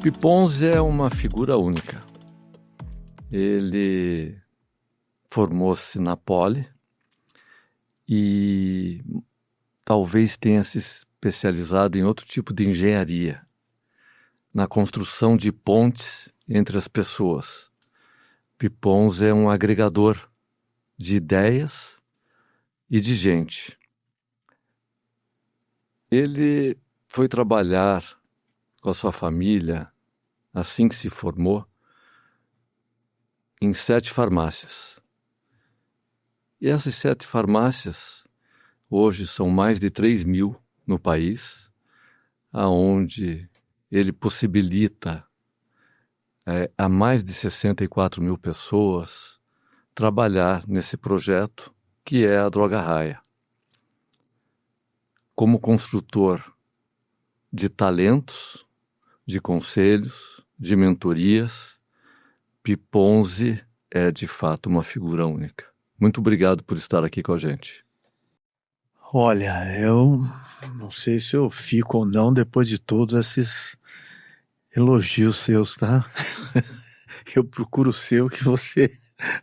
Piponzi é uma figura única. Ele formou-se na Poli e talvez tenha se especializado em outro tipo de engenharia, na construção de pontes entre as pessoas. Piponzi é um agregador de ideias e de gente. Ele foi trabalhar com a sua família, assim que se formou, em 7 farmácias. E essas 7 farmácias, hoje são mais de 3.000 no país, aonde ele possibilita a mais de 64.000 pessoas trabalhar nesse projeto que é a Droga Raia. Como construtor de talentos, de conselhos, de mentorias, Piponzi é de fato uma figura única. Muito obrigado por estar aqui com a gente. Olha, eu não sei se eu fico ou não depois de todos esses elogios seus, tá? Eu procuro ser o que você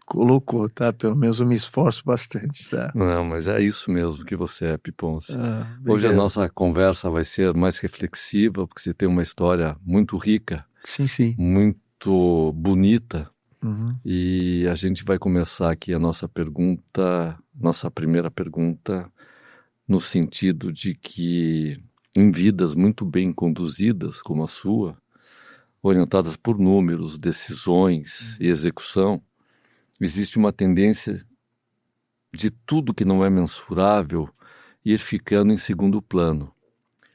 colocou, tá? Pelo menos eu me esforço bastante, tá? Não, mas é isso mesmo que você é, Piponzi. Hoje a Obrigado. nossa conversa vai ser mais reflexiva, porque você tem uma história muito rica, Sim. muito bonita. Uhum. E a gente vai começar aqui a nossa primeira pergunta, no sentido de que em vidas muito bem conduzidas, como a sua, orientadas por números, decisões e execução, existe uma tendência de tudo que não é mensurável ir ficando em segundo plano.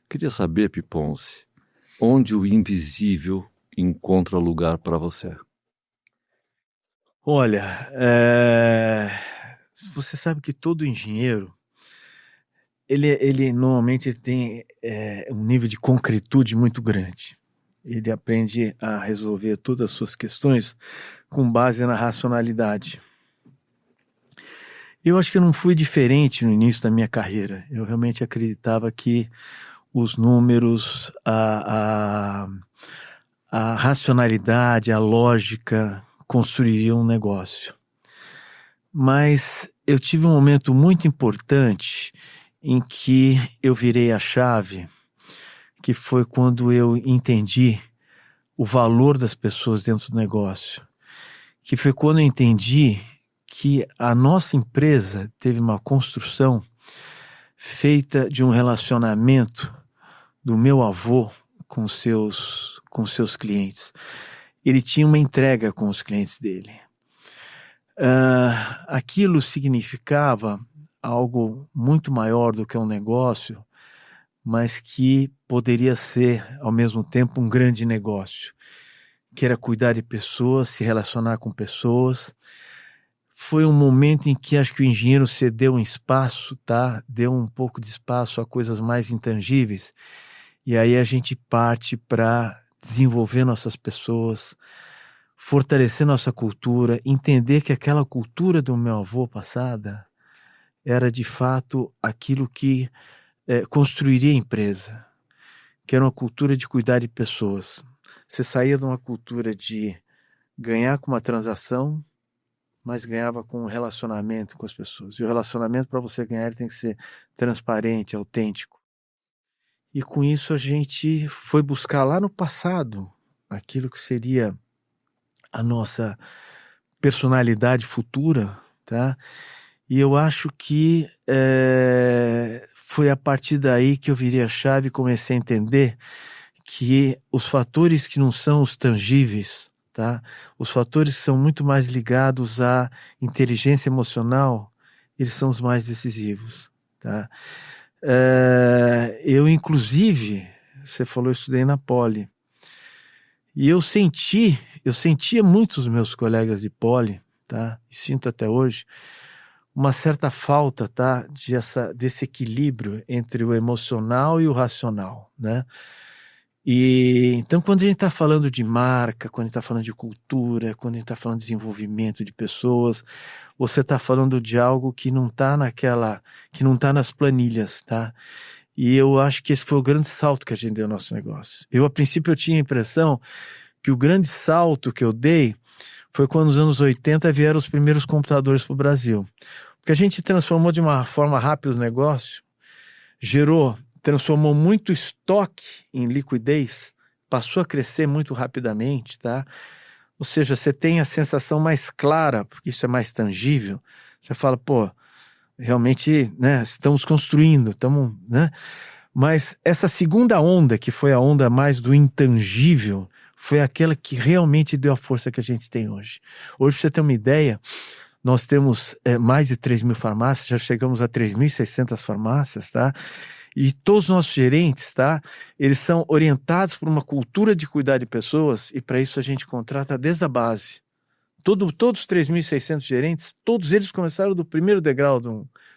Queria saber, Piponzi, onde o invisível encontra lugar para você? Olha, você sabe que todo engenheiro, ele normalmente tem um nível de concretude muito grande. Ele aprende a resolver todas as suas questões com base na racionalidade. Eu acho que eu não fui diferente no início da minha carreira. Eu realmente acreditava que os números, a racionalidade, a lógica construiriam um negócio. Mas eu tive um momento muito importante em que eu virei a chave, que foi quando eu entendi o valor das pessoas dentro do negócio, que foi quando eu entendi que a nossa empresa teve uma construção feita de um relacionamento do meu avô com seus clientes. Ele tinha uma entrega com os clientes dele. Aquilo significava algo muito maior do que um negócio, mas que poderia ser, ao mesmo tempo, um grande negócio, que era cuidar de pessoas, se relacionar com pessoas. Foi um momento em que acho que o engenheiro cedeu um espaço, tá? Deu um pouco de espaço a coisas mais intangíveis, e aí a gente parte para desenvolver nossas pessoas, fortalecer nossa cultura, entender que aquela cultura do meu avô passada era de fato aquilo que construiria a empresa, que era uma cultura de cuidar de pessoas. Você saía de uma cultura de ganhar com uma transação, mas ganhava com um relacionamento com as pessoas. E o relacionamento, para você ganhar, ele tem que ser transparente, autêntico. E com isso a gente foi buscar lá no passado aquilo que seria a nossa personalidade futura, tá? E eu acho que foi a partir daí que eu virei a chave e comecei a entender que os fatores que não são os tangíveis, tá? Os fatores que são muito mais ligados à inteligência emocional, eles são os mais decisivos, tá? Eu, inclusive, você falou, eu estudei na Poli, e eu sentia muitos meus colegas de Poli, tá? E sinto até hoje, uma certa falta, tá? Desse equilíbrio entre o emocional e o racional, né? E então, quando a gente está falando de marca, quando a gente está falando de cultura, quando a gente está falando de desenvolvimento de pessoas, você está falando de algo que não está nas planilhas, tá? E eu acho que esse foi o grande salto que a gente deu no nosso negócio. A princípio, eu tinha a impressão que o grande salto que eu dei foi quando nos anos 80 vieram os primeiros computadores para o Brasil. Porque a gente transformou de uma forma rápida o negócio, transformou muito estoque em liquidez, passou a crescer muito rapidamente, tá? Ou seja, você tem a sensação mais clara, porque isso é mais tangível. Você fala, pô, realmente, né, estamos construindo, né? Mas essa segunda onda, que foi a onda mais do intangível, foi aquela que realmente deu a força que a gente tem hoje. Hoje, pra você ter uma ideia, nós temos mais de 3.000 farmácias, já chegamos a 3.600 farmácias, tá? E todos os nossos gerentes, tá? Eles são orientados por uma cultura de cuidar de pessoas, e para isso a gente contrata desde a base. Todos os 3.600 gerentes, todos eles começaram do primeiro degrau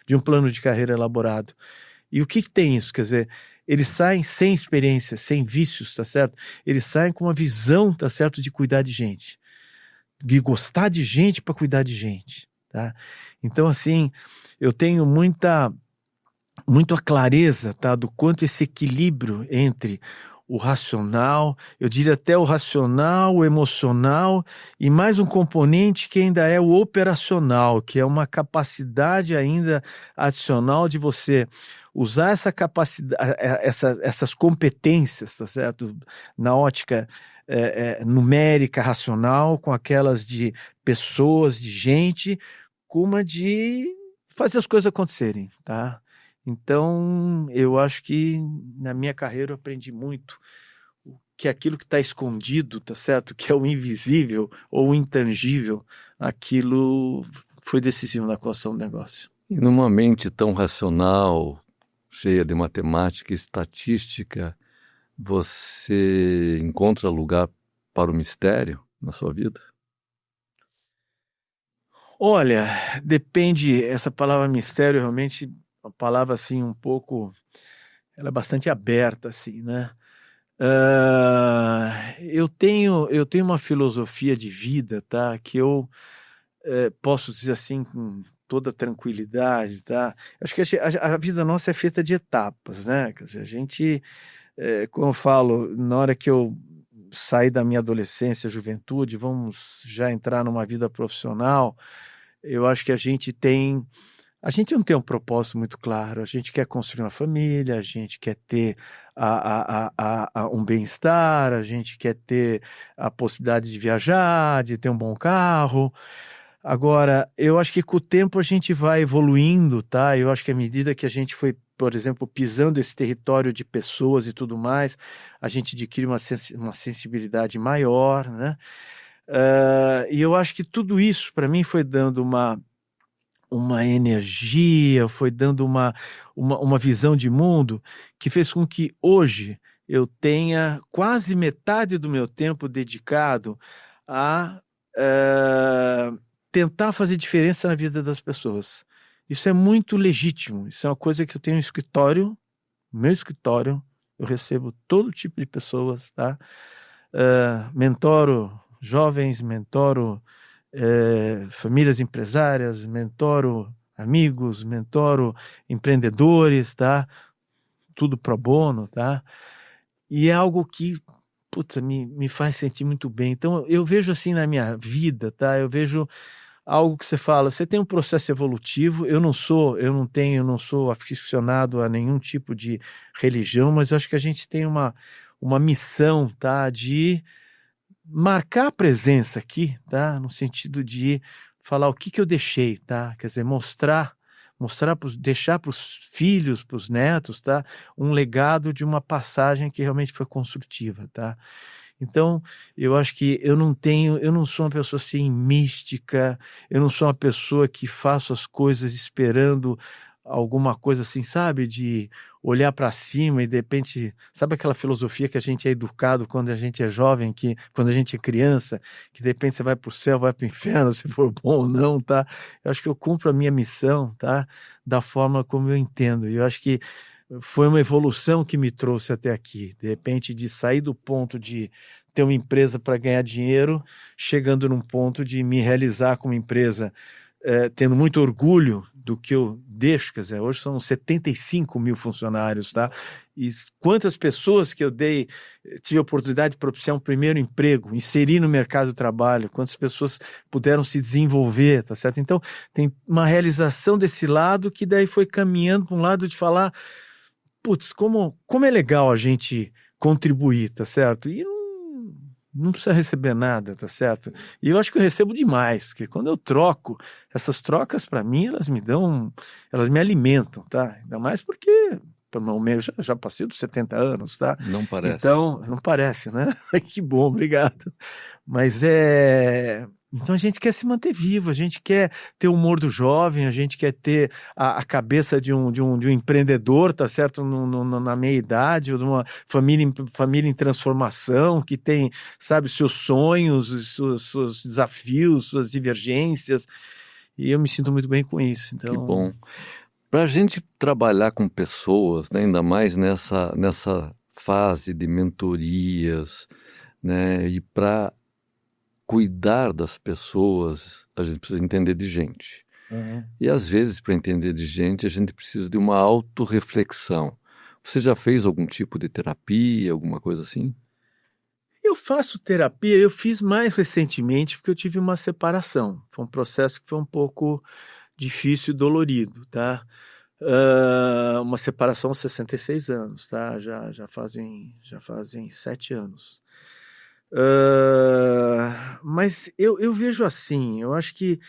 de um plano de carreira elaborado. E o que tem isso? Quer dizer, eles saem sem experiência, sem vícios, tá certo? Eles saem com uma visão, tá certo, de cuidar de gente. De gostar de gente para cuidar de gente, tá? Então, assim, eu tenho muita clareza, tá, do quanto esse equilíbrio entre o racional, eu diria até o racional, o emocional e mais um componente que ainda é o operacional, que é uma capacidade ainda adicional de você usar essa capacidade, essas competências, tá certo? Na ótica numérica, racional, com aquelas de pessoas, de gente, com uma de fazer as coisas acontecerem, tá? Então, eu acho que na minha carreira eu aprendi muito que aquilo que está escondido, tá certo? Que é o invisível ou o intangível, aquilo foi decisivo na construção do negócio. E numa mente tão racional, cheia de matemática e estatística, você encontra lugar para o mistério na sua vida? Olha, depende, essa palavra mistério realmente uma palavra assim um pouco, ela é bastante aberta assim, né? Eu tenho uma filosofia de vida, tá? Que eu posso dizer assim com toda tranquilidade, tá? Acho que a vida nossa é feita de etapas, né? Quer dizer, a gente, como eu falo, na hora que eu saí da minha adolescência, juventude, vamos já entrar numa vida profissional, eu acho que a gente não tem um propósito muito claro, a gente quer construir uma família, a gente quer ter um bem-estar, a gente quer ter a possibilidade de viajar, de ter um bom carro. Agora, eu acho que com o tempo a gente vai evoluindo, tá? Eu acho que à medida que a gente foi, por exemplo, pisando esse território de pessoas e tudo mais, a gente adquire uma sensibilidade maior, né? E eu acho que tudo isso, para mim, foi dando uma energia, foi dando uma visão de mundo que fez com que hoje eu tenha quase metade do meu tempo dedicado a tentar fazer diferença na vida das pessoas. Isso é muito legítimo, isso é uma coisa que eu tenho no escritório, no meu escritório, eu recebo todo tipo de pessoas, tá? Mentoro jovens, mentoro famílias empresárias, mentoro amigos, mentoro empreendedores, tá? Tudo pro bono, tá? E é algo que, putz, me faz sentir muito bem. Então, eu vejo assim na minha vida, tá? Eu vejo algo que você fala, você tem um processo evolutivo, eu não sou aficionado a nenhum tipo de religião, mas eu acho que a gente tem uma missão, tá? De marcar a presença aqui, tá? No sentido de falar o que eu deixei, tá? Quer dizer, deixar para os filhos, para os netos, tá? Um legado de uma passagem que realmente foi construtiva, tá? Então, eu acho que eu não sou uma pessoa assim mística, eu não sou uma pessoa que faço as coisas esperando alguma coisa assim, sabe? De olhar para cima e de repente, sabe aquela filosofia que a gente é educado quando a gente é jovem, que quando a gente é criança, que de repente você vai para o céu, vai para o inferno, se for bom ou não, tá? Eu acho que eu cumpro a minha missão, tá? Da forma como eu entendo. E eu acho que foi uma evolução que me trouxe até aqui. De repente, de sair do ponto de ter uma empresa para ganhar dinheiro, chegando num ponto de me realizar como empresa tendo muito orgulho do que eu deixo, quer dizer, hoje são 75 mil funcionários, tá? E quantas pessoas que eu tive a oportunidade de propiciar um primeiro emprego, inserir no mercado de trabalho, quantas pessoas puderam se desenvolver, tá certo? Então, tem uma realização desse lado que daí foi caminhando para um lado de falar, putz, como é legal a gente contribuir, tá certo? E não precisa receber nada, tá certo? E eu acho que eu recebo demais, porque quando eu troco, essas trocas para mim, elas me alimentam, tá? Ainda mais porque eu já passei dos 70 anos, tá? Não parece. Então, não parece, né? Que bom, obrigado. Mas então a gente quer se manter vivo, a gente quer ter o humor do jovem, a gente quer ter a cabeça de um empreendedor, tá certo? Na meia idade, ou de uma família em transformação, que tem, sabe, seus sonhos, seus desafios, suas divergências, e eu me sinto muito bem com isso. Então... Que bom. Para a gente trabalhar com pessoas, né, ainda mais nessa fase de mentorias, né, e para cuidar das pessoas, a gente precisa entender de gente. Uhum. E às vezes, para entender de gente, a gente precisa de uma autorreflexão. Você já fez algum tipo de terapia, alguma coisa assim? Eu faço terapia, eu fiz mais recentemente porque eu tive uma separação. Foi um processo que foi um pouco difícil e dolorido, tá? Uma separação aos 66 anos, tá? Já fazem 7 anos. Mas eu vejo assim, eu acho que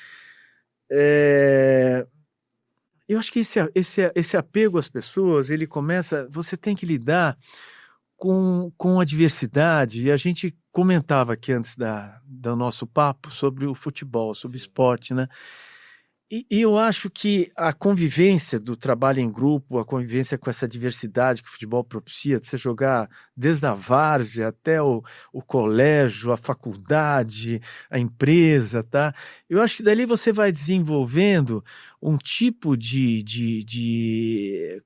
esse apego às pessoas, ele começa, você tem que lidar com a diversidade, e a gente comentava aqui antes do nosso papo sobre o futebol, sobre esporte, né? E eu acho que a convivência do trabalho em grupo, a convivência com essa diversidade que o futebol propicia, de você jogar desde a várzea até o colégio, a faculdade, a empresa, tá? Eu acho que dali você vai desenvolvendo um tipo de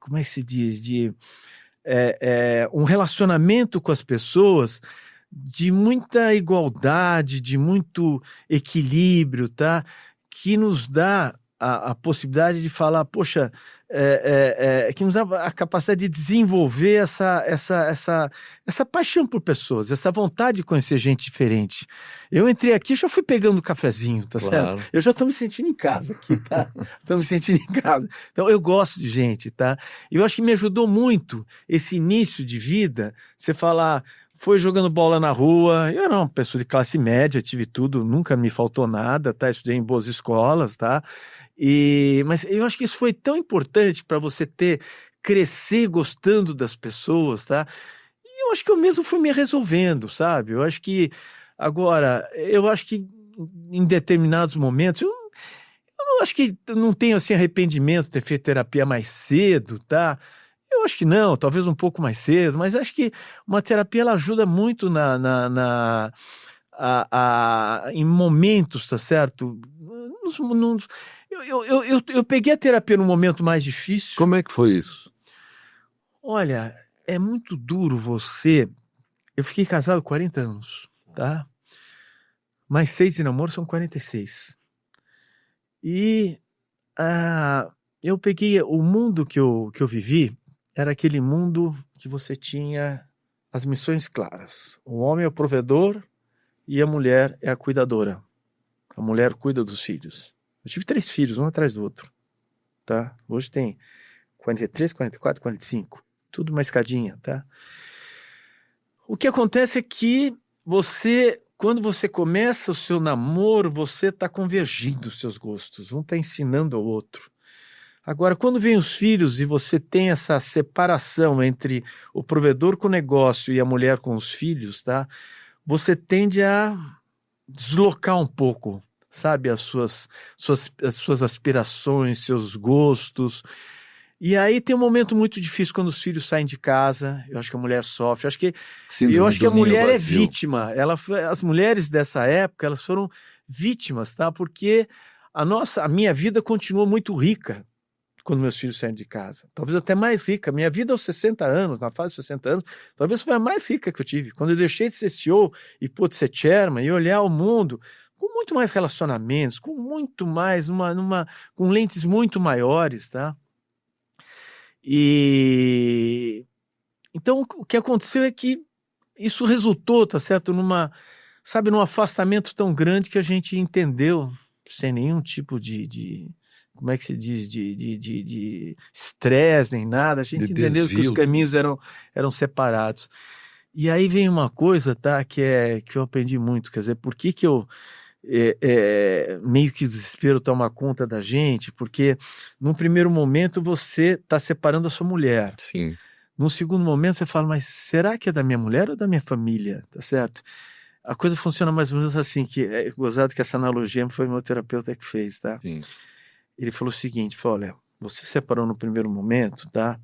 como é que se diz? Um relacionamento com as pessoas de muita igualdade, de muito equilíbrio, tá? Que nos dá a possibilidade de falar, poxa, que nos dá a capacidade de desenvolver essa paixão por pessoas, essa vontade de conhecer gente diferente. Eu entrei aqui, já fui pegando um cafezinho, tá Claro. certo? Eu já estou me sentindo em casa aqui, tá? Estou me sentindo em casa. Então, eu gosto de gente, tá? E eu acho que me ajudou muito esse início de vida, você falar... Foi jogando bola na rua, eu era uma pessoa de classe média, tive tudo, nunca me faltou nada, tá? Estudei em boas escolas, tá? Mas eu acho que isso foi tão importante para você crescer gostando das pessoas, tá? E eu acho que eu mesmo fui me resolvendo, sabe? Eu acho que em determinados momentos, eu não acho que não tenho assim arrependimento de ter feito terapia mais cedo, tá? Eu acho que não, talvez um pouco mais cedo, mas acho que uma terapia ela ajuda muito em momentos, tá certo? Eu peguei a terapia num momento mais difícil. Como é que foi isso? Olha, é muito duro você... Eu fiquei casado 40 anos, tá? Mais 6 de namoro são 46. E eu peguei o mundo que eu vivi, era aquele mundo que você tinha as missões claras. O homem é o provedor e a mulher é a cuidadora. A mulher cuida dos filhos. Eu tive 3 filhos, um atrás do outro. Tá? Hoje tem 43, 44, 45. Tudo uma escadinha, tá? O que acontece é que quando você começa o seu namoro, você está convergindo os seus gostos. Um está ensinando ao outro. Agora, quando vem os filhos e você tem essa separação entre o provedor com o negócio e a mulher com os filhos, tá? Você tende a deslocar um pouco, sabe, as suas aspirações, seus gostos. E aí tem um momento muito difícil quando os filhos saem de casa. Eu acho que a mulher sofre. Eu acho que a mulher é vítima. As mulheres dessa época, elas foram vítimas, tá? Porque a minha vida continuou muito rica quando meus filhos saíram de casa. Talvez até mais rica. Minha vida aos 60 anos, na fase dos 60 anos, talvez foi a mais rica que eu tive. Quando eu deixei de ser CEO e pude ser chairman e olhar o mundo, com muito mais relacionamentos, com muito mais, com lentes muito maiores, tá? E então o que aconteceu é que isso resultou, tá certo, num afastamento tão grande que a gente entendeu, sem nenhum tipo de como é que se diz, de estresse nem nada, a gente entendeu que os caminhos eram separados. E aí vem uma coisa, tá, que eu aprendi muito, quer dizer, por que eu meio que o desespero toma conta da gente? Porque num primeiro momento você está separando a sua mulher. Sim. Num segundo momento você fala, mas será que é da minha mulher ou da minha família? Tá certo? A coisa funciona mais ou menos assim, que é gozado que essa analogia foi meu terapeuta que fez, tá? Sim. Ele falou o seguinte, falou, olha, você separou no primeiro momento, tá?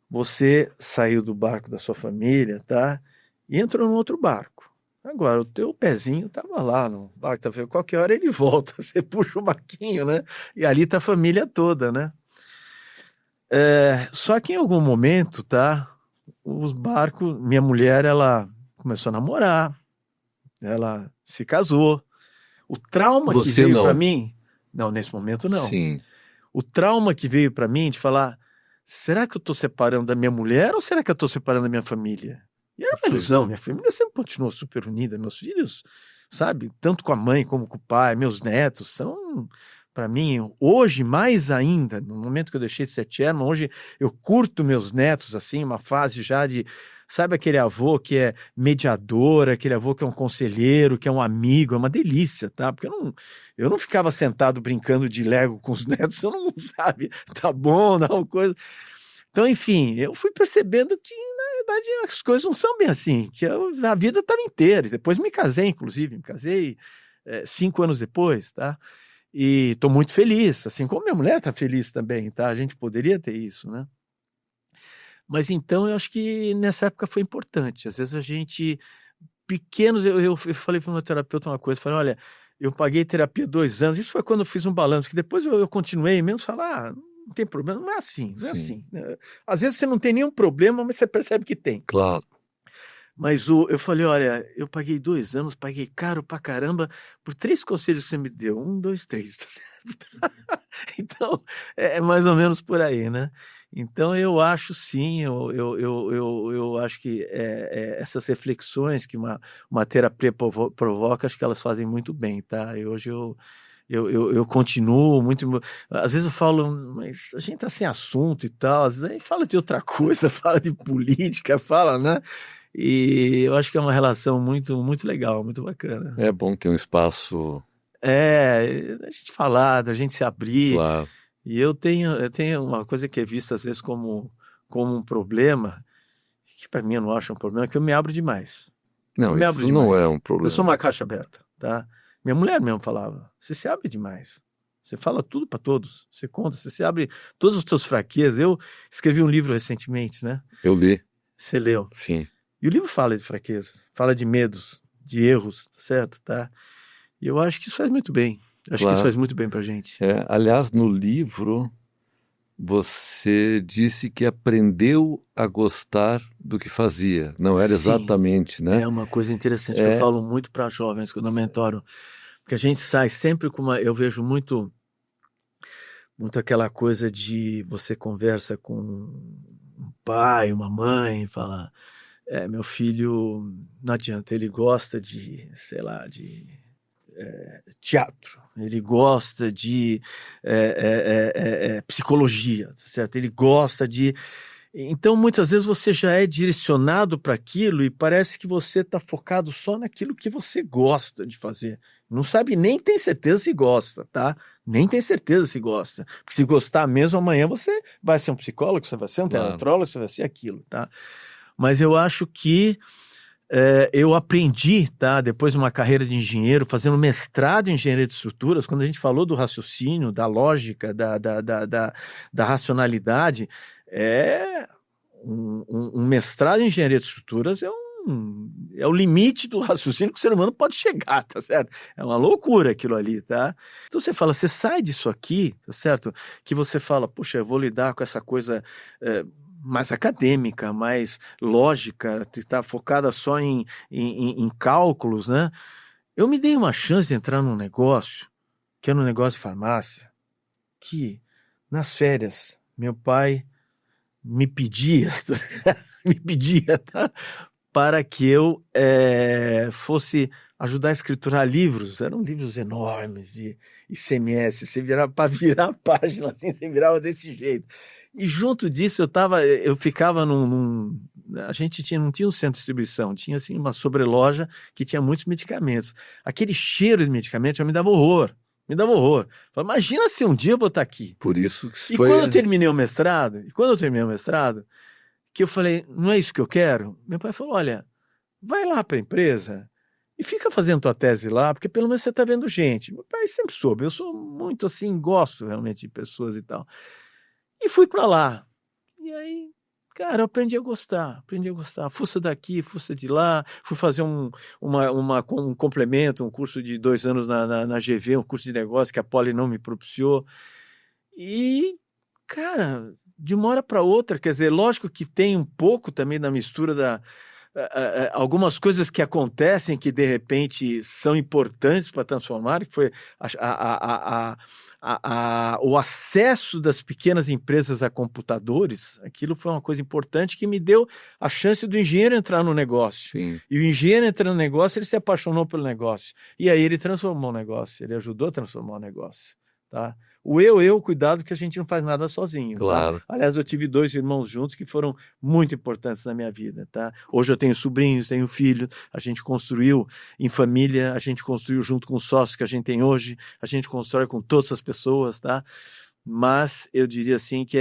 Você saiu do barco da sua família, tá? E entrou num outro barco. Agora, o teu pezinho estava lá no barco, tá vendo? Qualquer hora ele volta, você puxa o barquinho, né? E ali tá a família toda, né? Só que em algum momento, tá? Os barcos, minha mulher, ela começou a namorar, ela se casou. O trauma que veio para mim, não, nesse momento não. Sim. O trauma que veio para mim de falar, será que eu estou separando da minha mulher ou será que eu estou separando da minha família? E era uma ilusão, minha família sempre continuou super unida, meus filhos, sabe, tanto com a mãe como com o pai, meus netos, são, para mim, hoje mais ainda, no momento que eu deixei de ser tierno, hoje eu curto meus netos, assim, uma fase já de, sabe aquele avô que é mediador, aquele avô que é um conselheiro, que é um amigo, é uma delícia, tá? Porque eu não ficava sentado brincando de Lego com os netos, eu não, sabe, tá bom, não, coisa... Então, enfim, eu fui percebendo que, na verdade, as coisas não são bem assim, que a vida estava inteira. Depois me casei, inclusive, 5 anos depois, tá? E estou muito feliz, assim como minha mulher está feliz também, tá? A gente poderia ter isso, né? Mas então eu acho que nessa época foi importante. Às vezes a gente, pequenos, eu falei para o meu terapeuta uma coisa, falei, olha, eu paguei terapia 2 anos, isso foi quando eu fiz um balanço, que depois eu continuei, menos falar, não tem problema, não é assim, não é assim. Às vezes você não tem nenhum problema, mas você percebe que tem. Claro. Mas eu falei, olha, eu paguei 2 anos, paguei caro pra caramba, por 3 conselhos que você me deu. 1, 2, 3, tá certo? Então, é mais ou menos por aí, né? Então, eu acho sim, eu acho que essas reflexões que uma terapia provoca, acho que elas fazem muito bem, tá? E hoje eu continuo muito. Às vezes eu falo, mas a gente tá sem assunto e tal. Às vezes a gente fala de outra coisa, fala de política, fala, né? E eu acho que é uma relação muito, muito legal, muito bacana. É bom ter um espaço. A gente falar, da gente se abrir. Claro. E eu tenho uma coisa que é vista às vezes como um problema, que para mim eu não acho um problema, que eu me abro demais. Não, isso não é um problema. Eu sou uma caixa aberta, tá? Minha mulher mesmo falava, você se abre demais. Você fala tudo para todos, você conta, você se abre todas as suas fraquezas. Eu escrevi um livro recentemente, né? Eu li. Você leu? Sim. E o livro fala de fraqueza, fala de medos, de erros, certo? Tá? E eu acho que isso faz muito bem. Acho que isso faz muito bem pra gente. Aliás, no livro, você disse que aprendeu a gostar do que fazia. Não era exatamente, né? É uma coisa interessante que eu falo muito para jovens quando eu mentoro. Porque a gente sai sempre com uma... Eu vejo muito aquela coisa de você conversa com um pai, uma mãe, fala... meu filho, não adianta, ele gosta de, sei lá, de teatro, ele gosta de psicologia, certo? Ele gosta de... Então, muitas vezes você já é direcionado para aquilo e parece que você está focado só naquilo que você gosta de fazer. Não sabe, nem tem certeza se gosta, tá? Nem tem certeza se gosta. Porque se gostar mesmo, amanhã você vai ser um psicólogo, você vai ser um teatrólogo, você vai ser aquilo, tá? Mas eu acho que eu aprendi, tá? Depois de uma carreira de engenheiro, fazendo mestrado em engenharia de estruturas, quando a gente falou do raciocínio, da lógica, da racionalidade, um mestrado em engenharia de estruturas é o limite do raciocínio que o ser humano pode chegar, tá certo? É uma loucura aquilo ali, tá? Então você fala, você sai disso aqui, tá certo? Que você fala, puxa, eu vou lidar com essa coisa... mais acadêmica, mais lógica, está focada só em cálculos, né? eu me dei uma chance de entrar num negócio, que era um negócio de farmácia, que nas férias meu pai me pedia, me pedia, tá? Para que eu fosse ajudar a escriturar livros. Eram livros enormes de ICMS, você virava para virar a página assim, você virava desse jeito. E junto disso eu ficava a gente não tinha um centro de distribuição, tinha assim uma sobreloja que tinha muitos medicamentos. Aquele cheiro de medicamentos já me dava horror. Me dava horror. Falei, imagina se um dia eu vou estar aqui. Por isso que E quando eu terminei o mestrado, que eu falei, não é isso que eu quero? Meu pai falou, olha, vai lá para a empresa e fica fazendo tua tese lá, porque pelo menos você está vendo gente. Meu pai sempre soube, eu sou muito assim, gosto realmente de pessoas e tal. E fui para lá. E aí, cara, eu aprendi a gostar. Fuça daqui, fuça de lá. Fui fazer um complemento, um curso de 2 anos na GV, um curso de negócio que a Poli não me propiciou. E, cara, de uma hora para outra, quer dizer, lógico que tem um pouco também da mistura algumas coisas que acontecem que de repente são importantes para transformar, que foi o acesso das pequenas empresas a computadores. Aquilo foi uma coisa importante que me deu a chance do engenheiro entrar no negócio. Sim. E o engenheiro entrando no negócio, ele se apaixonou pelo negócio. E aí ele transformou o negócio, ele ajudou a transformar o negócio. Tá? Cuidado que a gente não faz nada sozinho. Claro. Tá? Aliás, eu tive 2 irmãos juntos que foram muito importantes na minha vida. Tá? Hoje eu tenho sobrinhos, tenho filho, a gente construiu em família, a gente construiu junto com os sócios que a gente tem hoje, a gente constrói com todas as pessoas, tá? Mas eu diria assim que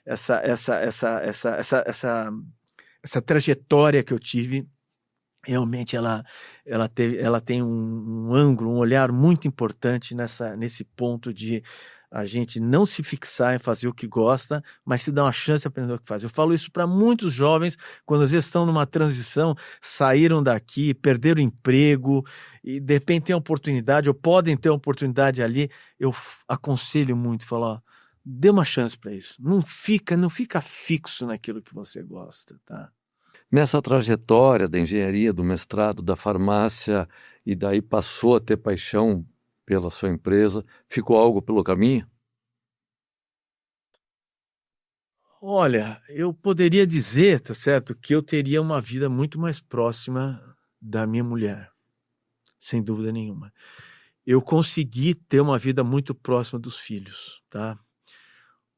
essa trajetória que eu tive, realmente ela tem um ângulo, um olhar muito importante nesse ponto de a gente não se fixar em fazer o que gosta, mas se dar uma chance de aprender o que faz. Eu falo isso para muitos jovens, quando às vezes estão numa transição, saíram daqui, perderam emprego, e de repente tem oportunidade, ou podem ter oportunidade ali, eu aconselho muito, falar, ó, dê uma chance para isso. Não fica fixo naquilo que você gosta, tá? Nessa trajetória da engenharia, do mestrado, da farmácia, e daí passou a ter paixão pela sua empresa, ficou algo pelo caminho? Olha, eu poderia dizer, tá certo, que eu teria uma vida muito mais próxima da minha mulher, sem dúvida nenhuma. Eu consegui ter uma vida muito próxima dos filhos, tá?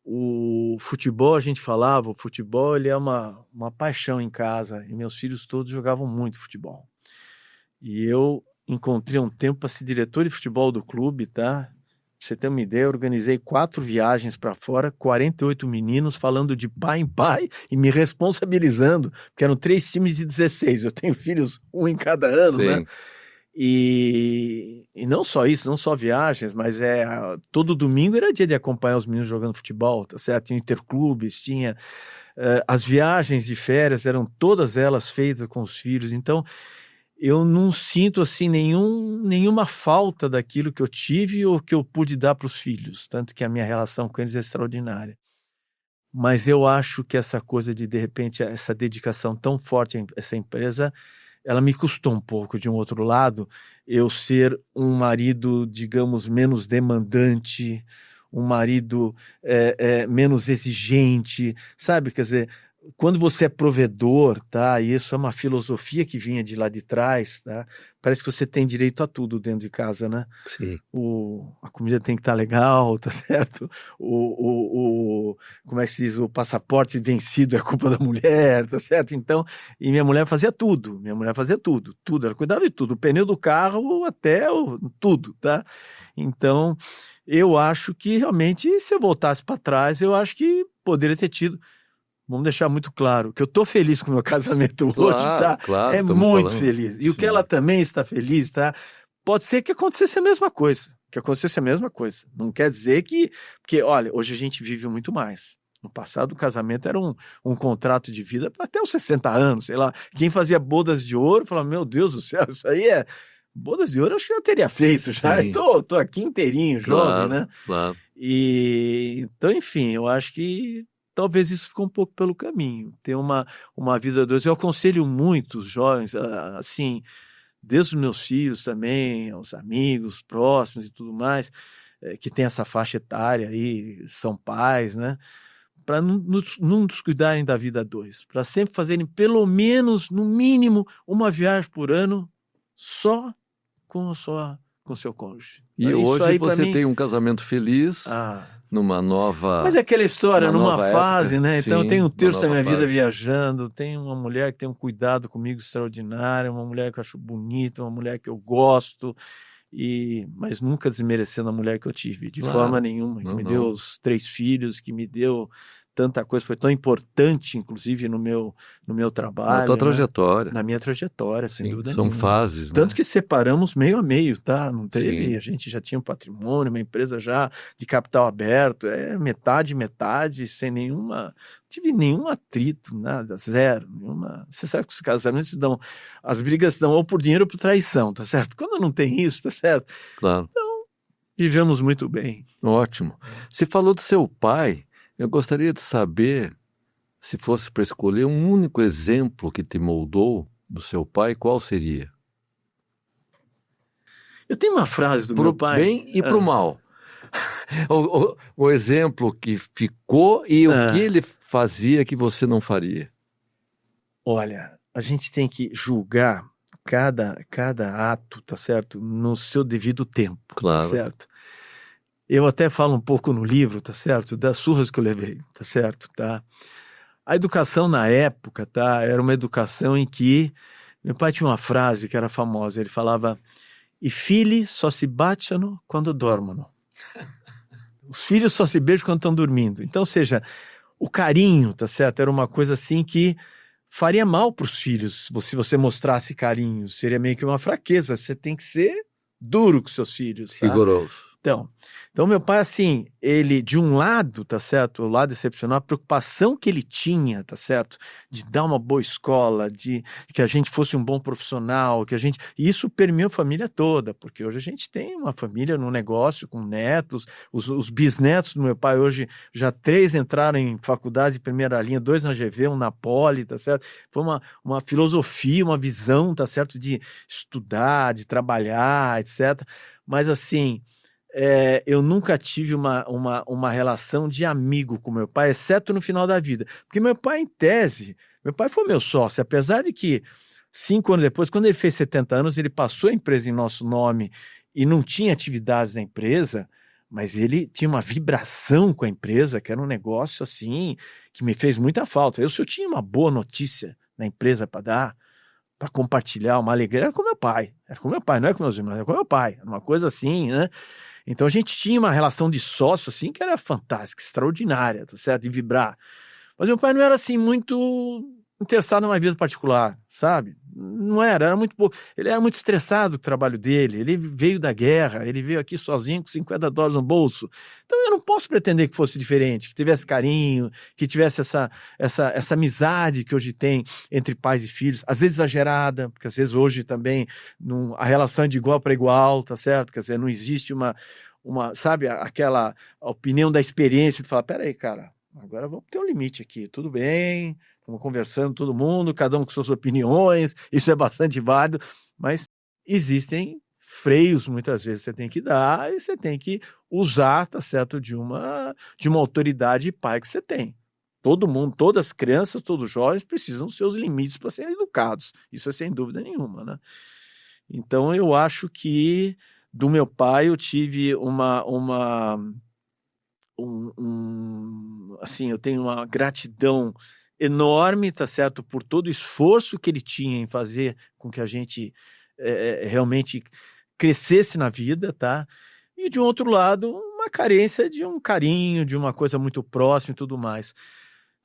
O futebol, a gente falava, o futebol ele é uma paixão em casa, e meus filhos todos jogavam muito futebol. E eu encontrei um tempo para ser diretor de futebol do clube, tá? Pra você ter uma ideia, eu organizei 4 viagens para fora, 48 meninos falando de pai em pai e me responsabilizando, porque eram 3 times de 16. Eu tenho filhos, um em cada ano, Sim. né? E não só isso, não só viagens, mas todo domingo era dia de acompanhar os meninos jogando futebol, tá certo? Tinha interclubes, tinha as viagens de férias, eram todas elas feitas com os filhos. Então eu não sinto assim nenhuma falta daquilo que eu tive ou que eu pude dar para os filhos, tanto que a minha relação com eles é extraordinária. Mas eu acho que essa coisa de repente, essa dedicação tão forte a essa empresa, ela me custou um pouco. De um outro lado, eu ser um marido, digamos, menos demandante, um marido menos exigente, sabe? Quer dizer, quando você é provedor, tá? E isso é uma filosofia que vinha de lá de trás, tá? Parece que você tem direito a tudo dentro de casa, né? Sim. A comida tem que estar legal, tá certo? Como é que se diz? O passaporte vencido é culpa da mulher, tá certo? Então, e minha mulher fazia tudo. Tudo. Ela cuidava de tudo. O pneu do carro até tudo, tá? Então, eu acho que realmente, se eu voltasse para trás, eu acho que poderia ter tido. Vamos deixar muito claro que eu estou feliz com o meu casamento hoje, tá? Claro, é muito feliz. E o que ela também está feliz, tá? Pode ser que acontecesse a mesma coisa. Não quer dizer que... Porque, olha, hoje a gente vive muito mais. No passado, o casamento era um contrato de vida até os 60 anos, sei lá. Quem fazia bodas de ouro falava, meu Deus do céu, isso aí é... Bodas de ouro eu acho que eu já teria feito, já. Tô aqui inteirinho, jovem, né? Claro. Então, enfim, eu acho que talvez isso ficou um pouco pelo caminho. Ter uma vida a dois. Eu aconselho muito os jovens, assim, desde os meus filhos também, aos amigos próximos e tudo mais, que tem essa faixa etária aí, são pais, né? Para não descuidarem da vida a dois, para sempre fazerem pelo menos, no mínimo, uma viagem por ano só com seu cônjuge. E Isso hoje aí, você mim, tem um casamento feliz, numa nova... Mas é aquela história, numa fase, época, né? Então sim, eu tenho um terço da minha vida fase. viajando, tenho uma mulher que tem um cuidado comigo extraordinário, uma mulher que eu acho bonita, uma mulher que eu gosto, mas nunca desmerecendo a mulher que eu tive, de forma nenhuma, que me deu os 3 filhos, que me deu tanta coisa, foi tão importante, inclusive, no meu trabalho. Na tua trajetória. Na minha trajetória, sem dúvida são nenhuma. fases, Tanto né? que separamos meio a meio, tá? Não teve, Sim. a gente já tinha um patrimônio, uma empresa já de capital aberto, metade, sem nenhuma, tive nenhum atrito, nada, zero, nenhuma. Você sabe que os casamentos as brigas dão ou por dinheiro ou por traição, tá certo? Quando não tem isso, tá certo? Claro. Então, vivemos muito bem. Ótimo. Você falou do seu pai. Eu gostaria de saber, se fosse para escolher um único exemplo que te moldou do seu pai, qual seria? Eu tenho uma frase do meu pai. Pro bem e pro mal. O exemplo que ficou e o que ele fazia que você não faria. Olha, a gente tem que julgar cada ato, tá certo? No seu devido tempo, claro. Tá certo? Eu até falo um pouco no livro, tá certo? Das surras que eu levei, tá certo? Tá? A educação na época, tá? Era uma educação em que meu pai tinha uma frase que era famosa. Ele falava: "I filhi só se baciano quando dormono." Os filhos só se beijam quando estão dormindo. Então, ou seja, o carinho, tá certo? Era uma coisa assim que faria mal para os filhos se você mostrasse carinho. Seria meio que uma fraqueza. Você tem que ser duro com seus filhos. Tá? Rigoroso. Então meu pai, assim, ele, de um lado, tá certo, o lado excepcional, a preocupação que ele tinha, tá certo, de dar uma boa escola, de que a gente fosse um bom profissional, e isso permeou a família toda, porque hoje a gente tem uma família no negócio, com netos, os bisnetos do meu pai hoje, já 3 entraram em faculdade de primeira linha, 2 na GV, um na Poli, tá certo, foi uma filosofia, uma visão, tá certo, de estudar, de trabalhar, etc., mas assim... eu nunca tive uma relação de amigo com meu pai, exceto no final da vida. Porque meu pai, em tese, meu pai foi meu sócio, apesar de que 5 anos depois, quando ele fez 70 anos, ele passou a empresa em nosso nome e não tinha atividades na empresa, mas ele tinha uma vibração com a empresa, que era um negócio assim, que me fez muita falta. Se eu tinha uma boa notícia na empresa para dar, para compartilhar uma alegria, era com meu pai, não é com meus irmãos, era com meu pai, era uma coisa assim, né? Então a gente tinha uma relação de sócio assim que era fantástica, extraordinária, tá certo? De vibrar. Mas meu pai não era assim muito interessado numa vida particular, sabe? Não era muito pouco. Ele era muito estressado com o trabalho dele, ele veio da guerra, ele veio aqui sozinho com $50 no bolso. Então eu não posso pretender que fosse diferente, que tivesse carinho, que tivesse essa amizade que hoje tem entre pais e filhos, às vezes exagerada, porque às vezes hoje também a relação é de igual para igual, tá certo? Quer dizer, não existe sabe, aquela opinião da experiência de falar, peraí, cara, agora vamos ter um limite aqui, tudo bem, estamos conversando todo mundo, cada um com suas opiniões, isso é bastante válido, mas existem freios muitas vezes você tem que dar e você tem que usar, tá certo, de uma autoridade pai que você tem. Todo mundo, todas as crianças, todos os jovens precisam dos seus limites para serem educados, isso é sem dúvida nenhuma, né? Então eu acho que do meu pai eu tive assim, eu tenho uma gratidão enorme, tá certo, por todo o esforço que ele tinha em fazer com que a gente realmente crescesse na vida, tá? E de um outro lado, uma carência de um carinho, de uma coisa muito próxima e tudo mais.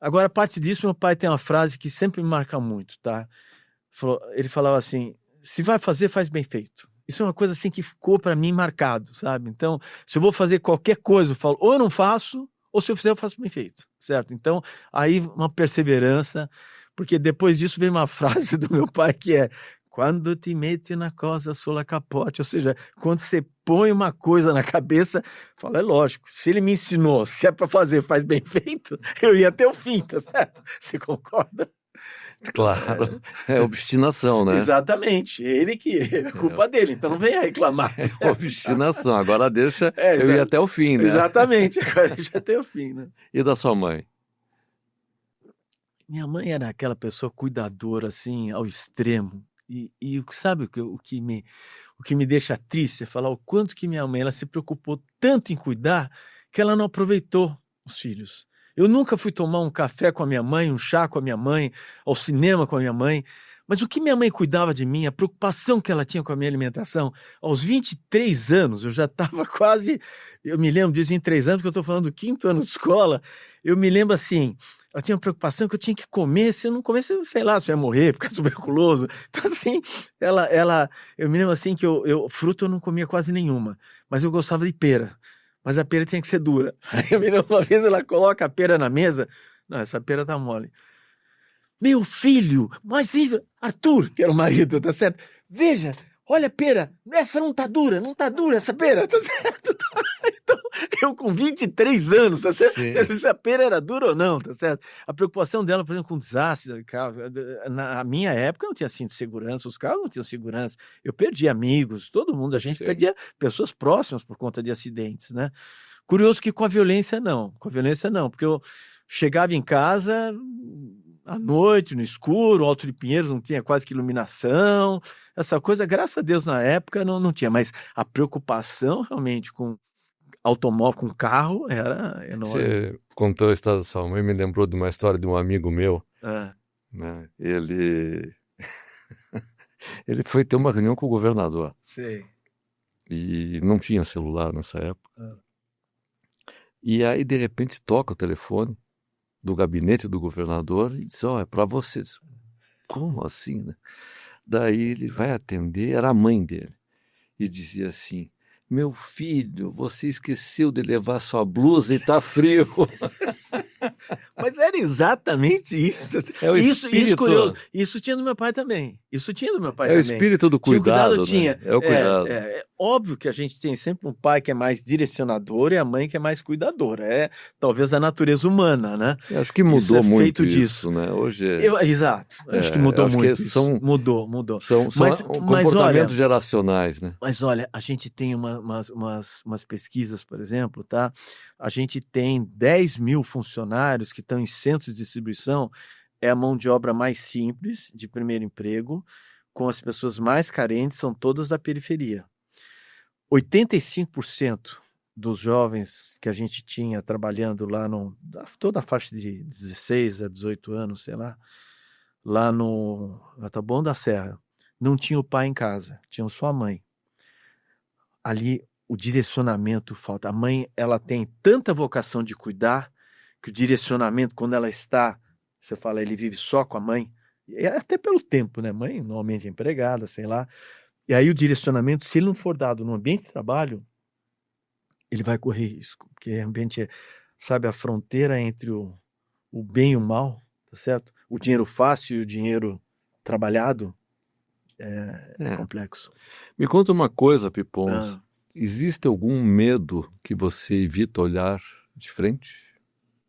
Agora, a parte disso, meu pai tem uma frase que sempre me marca muito, tá? Ele falava assim, se vai fazer, faz bem feito. Isso é uma coisa assim que ficou para mim marcado, sabe? Então, se eu vou fazer qualquer coisa, eu falo, ou eu não faço, ou se eu fizer, eu faço bem feito, certo? Então, aí uma perseverança, porque depois disso vem uma frase do meu pai que é quando te mete na cosa sulla capote, ou seja, quando você põe uma coisa na cabeça, fala, é lógico, se ele me ensinou, se é para fazer, faz bem feito, eu ia até o fim, tá certo? Você concorda? Claro. É obstinação, né? Exatamente. Ele que é culpa dele, então não venha reclamar. Tá É certo? obstinação. Agora deixa É, eu ir até o fim, né? exatamente. Agora já tem o fim, né? E da sua mãe? Minha mãe era aquela pessoa cuidadora, assim, ao extremo. E sabe o que me deixa triste é falar o quanto que minha mãe ela se preocupou tanto em cuidar que ela não aproveitou os filhos. Eu nunca fui tomar um café com a minha mãe, um chá com a minha mãe, ao cinema com a minha mãe. Mas o que minha mãe cuidava de mim, a preocupação que ela tinha com a minha alimentação, aos 23 anos, eu já estava quase, eu me lembro disso em 3 anos, porque eu estou falando do 5º ano de escola, eu me lembro assim, ela tinha uma preocupação que eu tinha que comer, se eu não comesse, sei lá, se eu ia morrer, ficar tuberculoso. Então assim, eu me lembro assim que fruta eu não comia quase nenhuma, mas eu gostava de pera. Mas a pera tinha que ser dura. Aí eu me lembro uma vez ela coloca a pera na mesa, não, essa pera tá mole. Meu filho, mas isso, Arthur, que era o marido, tá certo? Veja, olha a pera, essa não tá dura essa pera, tá certo? Então, eu com 23 anos, tá certo? Se a pera era dura ou não, tá certo? A preocupação dela, por exemplo, com desastre, na minha época não tinha cinto de segurança, os carros não tinham segurança, eu perdi amigos, todo mundo, a gente perdia pessoas próximas por conta de acidentes, né? Curioso que com a violência não, porque eu chegava em casa à noite, no escuro, o Alto de Pinheiros não tinha quase que iluminação, essa coisa, graças a Deus, na época não tinha, mas a preocupação realmente com automóvel, com carro, era enorme. Você contou a história da sua mãe, me lembrou de uma história de um amigo meu, né? Ele foi ter uma reunião com o governador. Sei. E não tinha celular nessa época. E aí, de repente, toca o telefone do gabinete do governador e diz, é para vocês. Como assim, né? Daí ele vai atender, era a mãe dele, e dizia assim, meu filho, você esqueceu de levar sua blusa e tá frio. Mas era exatamente isso. É o espírito. Isso tinha do meu pai também. É o espírito do cuidado, tinha. Né? É o cuidado. É óbvio que a gente tem sempre um pai que é mais direcionador e a mãe que é mais cuidadora. É talvez da natureza humana, né? Eu acho que mudou muito feito isso, né? Hoje. Exato. Acho que mudou muito. Mudou. São comportamentos geracionais, né? Mas olha, a gente tem umas pesquisas, por exemplo, tá? A gente tem 10 mil funcionários que estão em centros de distribuição, é a mão de obra mais simples, de primeiro emprego, com as pessoas mais carentes, são todas da periferia. 85% dos jovens que a gente tinha trabalhando lá, toda a faixa de 16 a 18 anos, sei lá no Taboão da Serra, não tinha o pai em casa, tinha só a mãe. Ali o direcionamento falta. A mãe, ela tem tanta vocação de cuidar, que o direcionamento, quando ela está, você fala, ele vive só com a mãe, até pelo tempo, né? Mãe normalmente é empregada, sei lá. E aí o direcionamento, se ele não for dado no ambiente de trabalho, ele vai correr risco, porque o ambiente sabe, a fronteira entre o bem e o mal, tá certo? O dinheiro fácil e o dinheiro trabalhado é complexo. Me conta uma coisa, Pipons. Existe algum medo que você evita olhar de frente?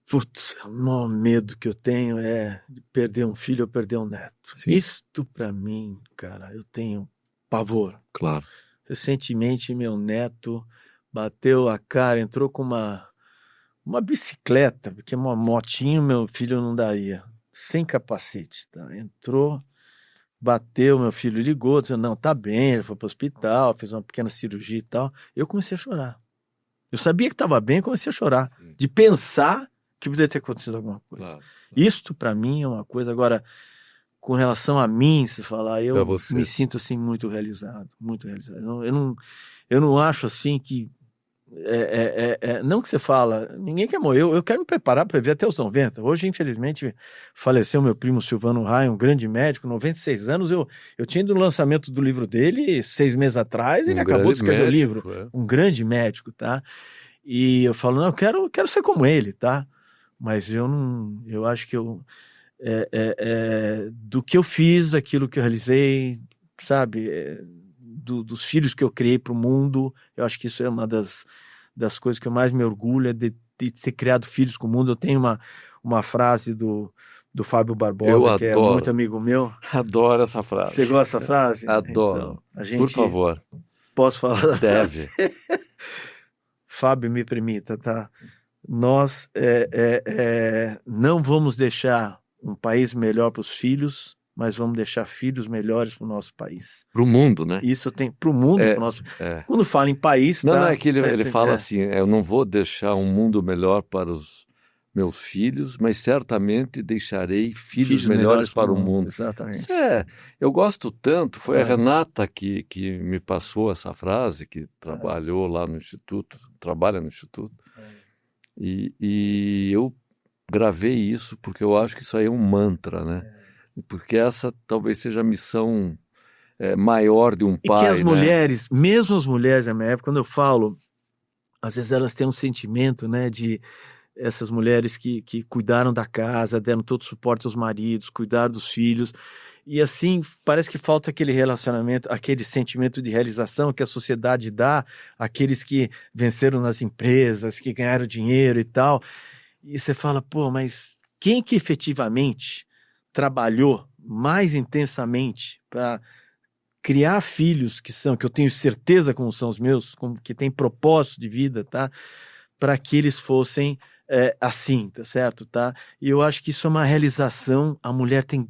Putz, o maior medo que eu tenho é de perder um filho ou perder um neto. Sim. Isto para mim, cara, eu tenho pavor. Claro. Recentemente meu neto bateu a cara, entrou com uma bicicleta, porque uma motinho meu filho não daria, sem capacete, tá? Entrou, bateu, meu filho ligou, disse, não, tá bem, ele foi para o hospital, fez uma pequena cirurgia e tal. Eu comecei a chorar. Eu sabia que estava bem, comecei a chorar. Sim. De pensar que poderia ter acontecido alguma coisa. Claro. Isto, para mim, é uma coisa. Agora, com relação a mim, se falar, eu me sinto assim muito realizado, muito realizado. Eu não acho assim que não que você fala, ninguém quer morrer, eu quero me preparar para viver até os 90. Hoje, infelizmente, faleceu meu primo Silvano Rai, um grande médico, 96 anos, eu tinha ido no lançamento do livro dele 6 meses atrás, ele acabou de escrever o livro, um grande médico, tá? E eu falo, não, eu quero ser como ele, tá? Mas eu acho que do que eu fiz, daquilo que eu realizei, sabe, dos filhos que eu criei para o mundo, eu acho que isso é uma das coisas que eu mais me orgulho, de ter criado filhos com o mundo. Eu tenho uma frase do do Fábio Eu Barbosa, que é adoro. muito amigo meu. Adoro essa frase. Você gosta dessa frase? Adoro. Então, a gente... Por favor. Posso falar da Deve. frase? Fábio, me permita, tá? Nós não vamos deixar um país melhor para os filhos, mas vamos deixar filhos melhores para o nosso país. Para o mundo, né? Isso tem para o mundo. Pro nosso... Quando fala em país... Não, tá? não, é que ele fala assim, eu não vou deixar um mundo melhor para os meus filhos, mas certamente deixarei filhos melhores para o mundo. Exatamente. Eu gosto tanto, foi a Renata que me passou essa frase, que trabalhou lá no Instituto, trabalha no Instituto, e eu gravei isso porque eu acho que isso aí é um mantra, né? Porque essa talvez seja a missão maior de um pai. E que as né? mulheres, mesmo as mulheres da minha época, quando eu falo, às vezes elas têm um sentimento, né, de essas mulheres que cuidaram da casa, deram todo o suporte aos maridos, cuidaram dos filhos, e assim, parece que falta aquele relacionamento, aquele sentimento de realização que a sociedade dá àqueles que venceram nas empresas, que ganharam dinheiro e tal. E você fala, pô, mas quem que efetivamente trabalhou mais intensamente para criar filhos que eu tenho certeza como são os meus, que têm propósito de vida, tá? Para que eles fossem assim, tá certo? Tá? E eu acho que isso é uma realização, a mulher tem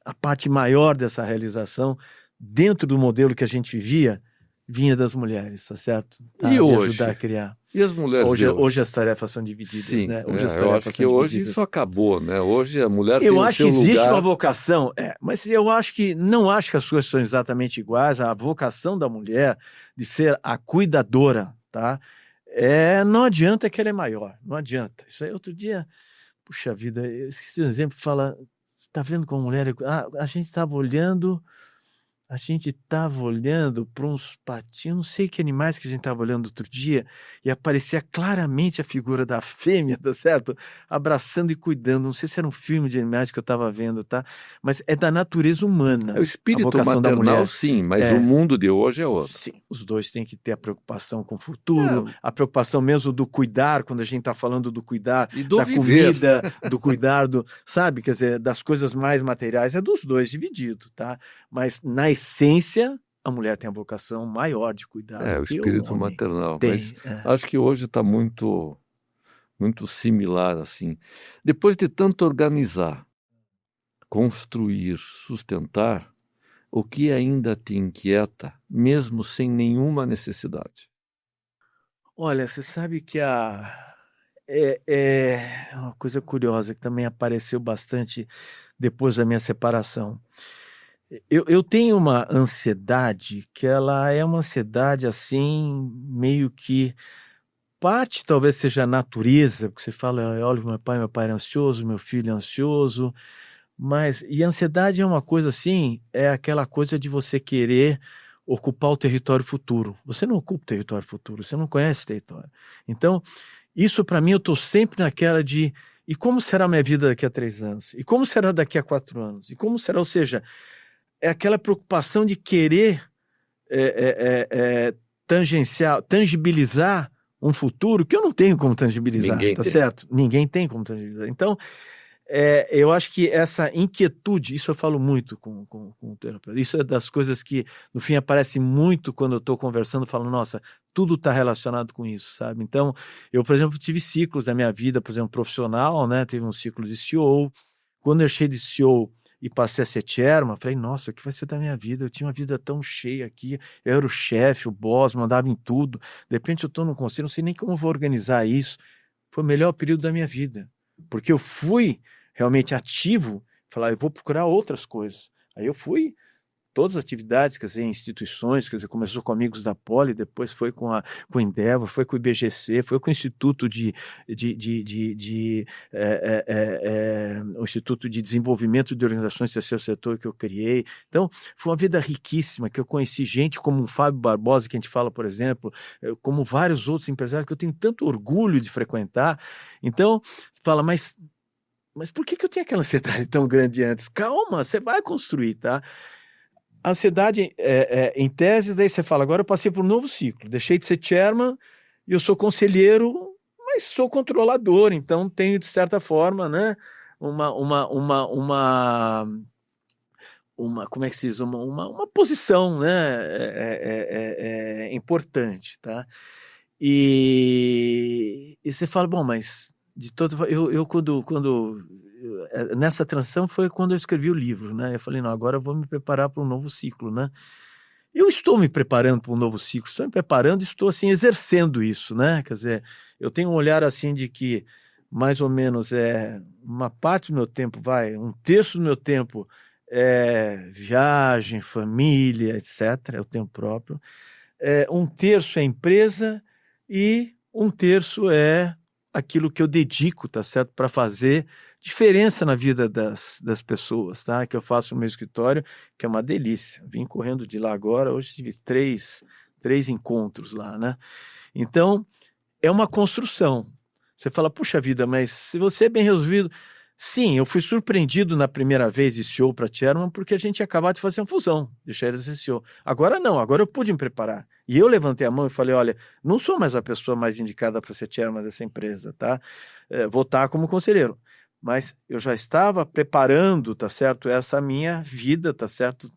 a parte maior dessa realização dentro do modelo que a gente vivia, vinha das mulheres, tá certo? Tá? E hoje? Ajudar a criar. E as mulheres hoje as tarefas são divididas, Sim, né? Eu acho que hoje isso acabou, né? Hoje a mulher tem o seu lugar. Eu acho que existe uma vocação, mas eu acho que não acho que as coisas são exatamente iguais. A vocação da mulher de ser a cuidadora, tá? Não adianta que ela é maior, não adianta. Isso aí outro dia, puxa vida, eu esqueci um exemplo, fala, você está vendo como a mulher... a gente estava olhando para uns patinhos, não sei que animais que a gente estava olhando outro dia, e aparecia claramente a figura da fêmea, tá certo? Abraçando e cuidando. Não sei se era um filme de animais que eu estava vendo, tá? Mas é da natureza humana. O espírito maternal, sim, mas o mundo de hoje é outro. Sim, os dois têm que ter a preocupação com o futuro, a preocupação mesmo do cuidar, quando a gente está falando do cuidar e do da viver. Comida, do cuidar sabe? Quer dizer, das coisas mais materiais, é dos dois dividido, tá? Mas na essência, a mulher tem a vocação maior de cuidar. O espírito maternal. Tem, mas acho que hoje está muito, muito similar assim. Depois de tanto organizar, construir, sustentar, o que ainda te inquieta, mesmo sem nenhuma necessidade? Olha, você sabe que uma coisa curiosa que também apareceu bastante depois da minha separação. Eu tenho uma ansiedade que ela é uma ansiedade assim, meio que parte talvez seja a natureza, porque você fala, olha, meu pai era ansioso, meu filho é ansioso, e a ansiedade é uma coisa assim, é aquela coisa de você querer ocupar o território futuro. Você não ocupa o território futuro, você não conhece o território. Então, isso para mim, eu estou sempre naquela de, e como será a minha vida daqui a 3 anos? E como será daqui a 4 anos? E como será, ou seja, é aquela preocupação de querer tangibilizar um futuro que eu não tenho como tangibilizar, certo? Ninguém tem como tangibilizar. Então, eu acho que essa inquietude, isso eu falo muito com o terapeuta, isso é das coisas que, no fim, aparece muito quando eu estou conversando, falando, nossa, tudo está relacionado com isso, sabe? Então, eu, por exemplo, tive ciclos da minha vida, por exemplo, profissional, né? Teve um ciclo de CEO. Quando eu achei de CEO e passei a ser chairman, falei, nossa, o que vai ser da minha vida? Eu tinha uma vida tão cheia aqui, eu era o chefe, o boss, mandava em tudo. De repente eu estou no conselho, não sei nem como vou organizar isso. Foi o melhor período da minha vida, porque eu fui realmente ativo, falar, eu vou procurar outras coisas. Aí eu fui, todas as atividades, quer dizer, instituições, quer dizer, começou com Amigos da Poli, depois foi com o Endeavor, foi com o IBGC, foi com o Instituto o Instituto de Desenvolvimento de Organizações do Terceiro Setor que eu criei. Então, foi uma vida riquíssima, que eu conheci gente como o Fábio Barbosa, que a gente fala, por exemplo, como vários outros empresários que eu tenho tanto orgulho de frequentar. Então, você fala, mas por que eu tinha aquela ansiedade tão grande antes? Calma, você vai construir, tá? A ansiedade, em tese, daí você fala, agora eu passei por um novo ciclo, deixei de ser chairman e eu sou conselheiro, mas sou controlador, então tenho, de certa forma, né, como é que se diz? Uma posição, né? Importante, tá? E você fala, bom, mas de todo eu nessa transição foi quando eu escrevi o livro, né? Eu falei, não, agora eu vou me preparar para um novo ciclo, né? Eu estou me preparando para um novo ciclo, estou me preparando, estou assim exercendo isso, né? Quer dizer, eu tenho um olhar assim de que mais ou menos uma parte do meu tempo, um terço do meu tempo é viagem, família, etc., é o tempo próprio. Um terço é empresa e um terço é aquilo que eu dedico, tá certo, para fazer diferença na vida das pessoas, tá? Que eu faço no meu escritório, que é uma delícia. Vim correndo de lá agora, hoje tive três encontros lá, né? Então, é uma construção. Você fala, puxa vida, mas se você é bem resolvido... Sim, eu fui surpreendido na primeira vez de CEO para Chairman porque a gente tinha acabado de fazer uma fusão, deixar eles ser CEO. Agora não, agora eu pude me preparar. E eu levantei a mão e falei, olha, não sou mais a pessoa mais indicada para ser Chairman dessa empresa, tá? Vou estar como conselheiro. Mas eu já estava preparando, tá certo, essa minha vida, tá certo,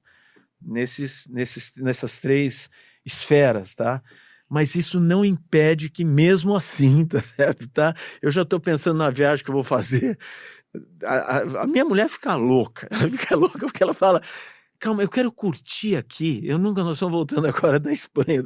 nessas três esferas, tá? Mas isso não impede que mesmo assim, tá certo, tá? Eu já estou pensando na viagem que eu vou fazer. A minha mulher fica louca, porque ela fala, calma, eu quero curtir aqui, nós estamos voltando agora da Espanha,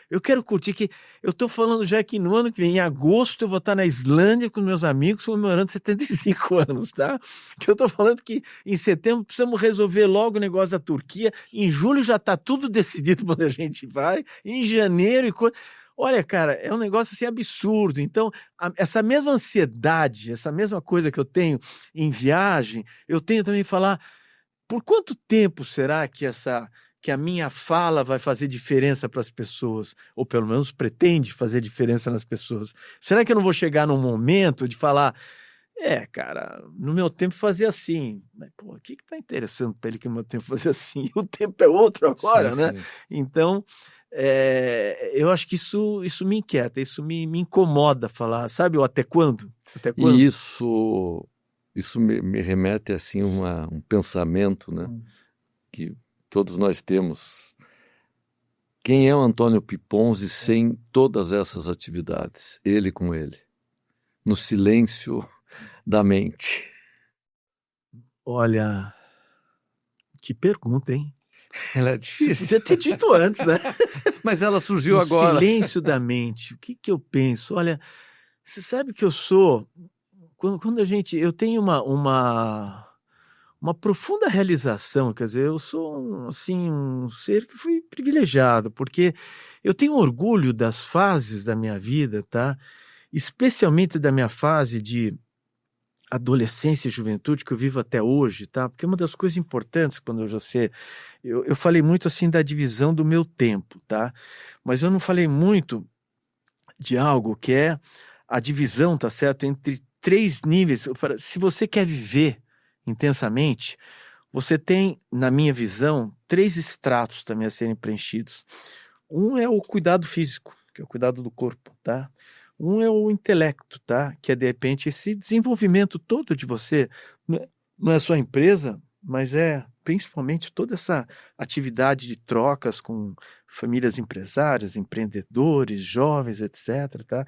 eu quero curtir que, eu estou falando já que no ano que vem, em agosto, eu vou estar na Islândia com meus amigos comemorando 75 anos, tá? Que eu estou falando que em setembro precisamos resolver logo o negócio da Turquia, em julho já está tudo decidido quando a gente vai, em janeiro e coisa... Olha, cara, é um negócio assim absurdo. Então, essa mesma ansiedade, essa mesma coisa que eu tenho em viagem, eu tenho também falar, por quanto tempo será que a minha fala vai fazer diferença para as pessoas? Ou pelo menos pretende fazer diferença nas pessoas? Será que eu não vou chegar num momento de falar, cara, no meu tempo fazia assim. Mas, pô, o que está interessando para ele que no meu tempo fazia assim? O tempo é outro agora, Sim, né? sim. Então... eu acho que isso me inquieta, isso me incomoda falar, sabe? O até quando? Até quando? E isso me remete assim um pensamento, né, que todos nós temos. Quem é o Antônio Piponzi sem todas essas atividades? Ele com ele, no silêncio da mente. Olha, que pergunta, hein? Ela é Você difícil, podia ter dito antes, né? mas ela surgiu No agora. silêncio da mente, o que eu penso? Olha, você sabe que eu sou... Quando eu tenho uma profunda realização, quer dizer, eu sou um ser que fui privilegiado, porque eu tenho orgulho das fases da minha vida, tá? Especialmente da minha fase de adolescência e juventude que eu vivo até hoje, tá? Porque uma das coisas importantes quando eu falei muito assim da divisão do meu tempo, tá? Mas eu não falei muito de algo que é a divisão, tá certo? Entre três níveis. Se você quer viver intensamente, você tem, na minha visão, três estratos também a serem preenchidos. Um é o cuidado físico, que é o cuidado do corpo, tá? Um é o intelecto, tá? Que é, de repente, esse desenvolvimento todo de você. Não é só a empresa, mas é principalmente toda essa atividade de trocas com famílias empresárias, empreendedores, jovens, etc, tá?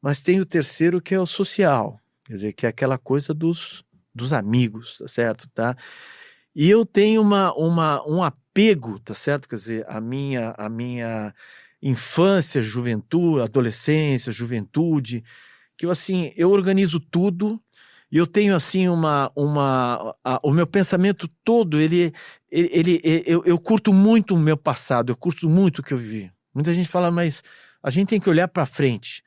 Mas tem o terceiro, que é o social, quer dizer, que é aquela coisa dos amigos, tá certo, tá? E eu tenho um apego, tá certo? Quer dizer, a minha infância, juventude, adolescência, juventude, que eu organizo tudo e eu tenho assim o meu pensamento todo, eu curto muito o meu passado, eu curto muito o que eu vivi. Muita gente fala, mas a gente tem que olhar para frente.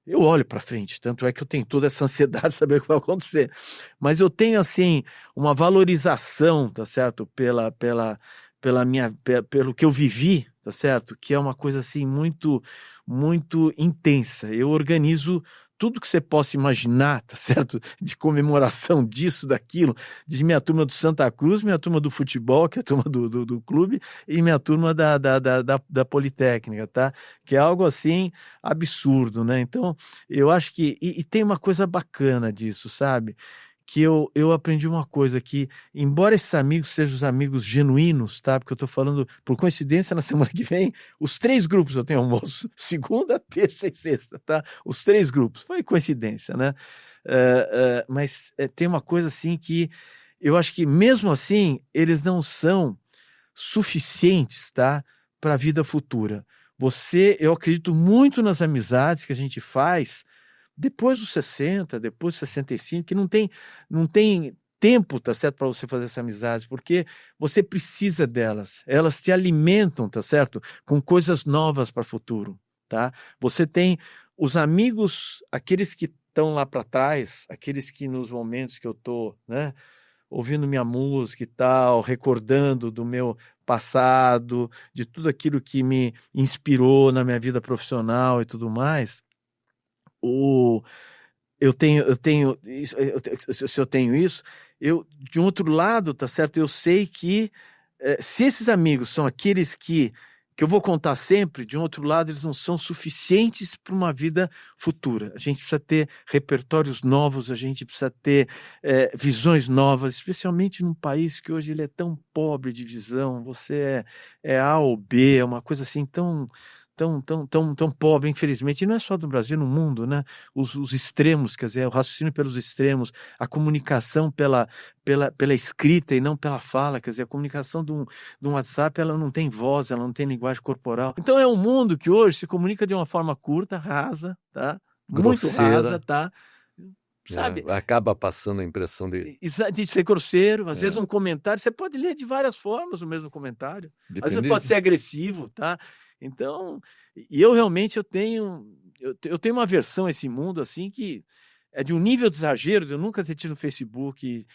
Eu olho para frente, tanto é que eu tenho toda essa ansiedade de saber o que vai acontecer. Mas eu tenho, assim, uma valorização, tá certo? Pelo que eu vivi, tá certo? Que é uma coisa, assim, muito, muito intensa. Eu organizo tudo que você possa imaginar, tá certo? De comemoração disso, daquilo, de minha turma do Santa Cruz, minha turma do futebol, que é a turma do clube, e minha turma da Politécnica, tá? Que é algo assim absurdo, né? Então, eu acho que... E tem uma coisa bacana disso, sabe? que eu aprendi uma coisa, que embora esses amigos sejam os amigos genuínos, tá? Porque eu estou falando, por coincidência, na semana que vem, os 3 grupos eu tenho almoço, segunda, terça e sexta, tá? Os 3 grupos, foi coincidência, né? Mas tem uma coisa assim que eu acho que mesmo assim, eles não são suficientes, tá? Para a vida futura. Eu acredito muito nas amizades que a gente faz depois dos 60, depois dos 65, que não tem tempo, tá certo, para você fazer essa amizade, porque você precisa delas. Elas te alimentam, tá certo, com coisas novas para o futuro, tá? Você tem os amigos, aqueles que estão lá para trás, aqueles que nos momentos que eu tô, né, ouvindo minha música e tal, recordando do meu passado, de tudo aquilo que me inspirou na minha vida profissional e tudo mais. Se eu tenho isso, de um outro lado, tá certo? Eu sei que se esses amigos são aqueles que eu vou contar sempre, de um outro lado, eles não são suficientes para uma vida futura. A gente precisa ter repertórios novos, a gente precisa ter visões novas, especialmente num país que hoje ele é tão pobre de visão. Você é A ou B, é uma coisa assim tão pobre, infelizmente, e não é só do Brasil, no mundo, né? Os extremos, quer dizer, o raciocínio pelos extremos, a comunicação pela escrita e não pela fala, quer dizer, a comunicação de um WhatsApp, ela não tem voz, ela não tem linguagem corporal. Então é um mundo que hoje se comunica de uma forma curta, rasa, tá? Muito rasa, tá? Sabe? Acaba passando a impressão de ser grosseiro, às vezes um comentário, você pode ler de várias formas o mesmo comentário. Às vezes pode ser agressivo, tá? Então, e eu realmente eu tenho uma versão a esse mundo assim que é de um nível de exagero de eu nunca ter tido Facebook,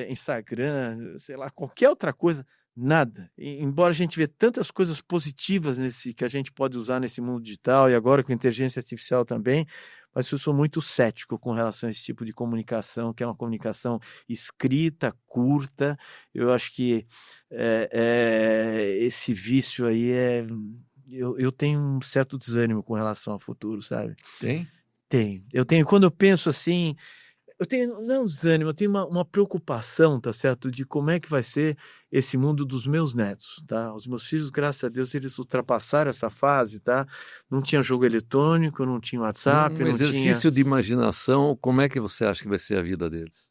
Instagram, sei lá, qualquer outra coisa, nada. Embora a gente vê tantas coisas positivas que a gente pode usar nesse mundo digital e agora com inteligência artificial também, mas eu sou muito cético com relação a esse tipo de comunicação, que é uma comunicação escrita, curta. Eu acho que esse vício aí eu tenho um certo desânimo com relação ao futuro, sabe? Tem? Tem. Eu tenho, quando eu penso assim, não desânimo, eu tenho uma preocupação, tá certo, de como é que vai ser esse mundo dos meus netos, tá? Os meus filhos, graças a Deus, eles ultrapassaram essa fase, tá? Não tinha jogo eletrônico, não tinha WhatsApp, não exercício de imaginação, como é que você acha que vai ser a vida deles?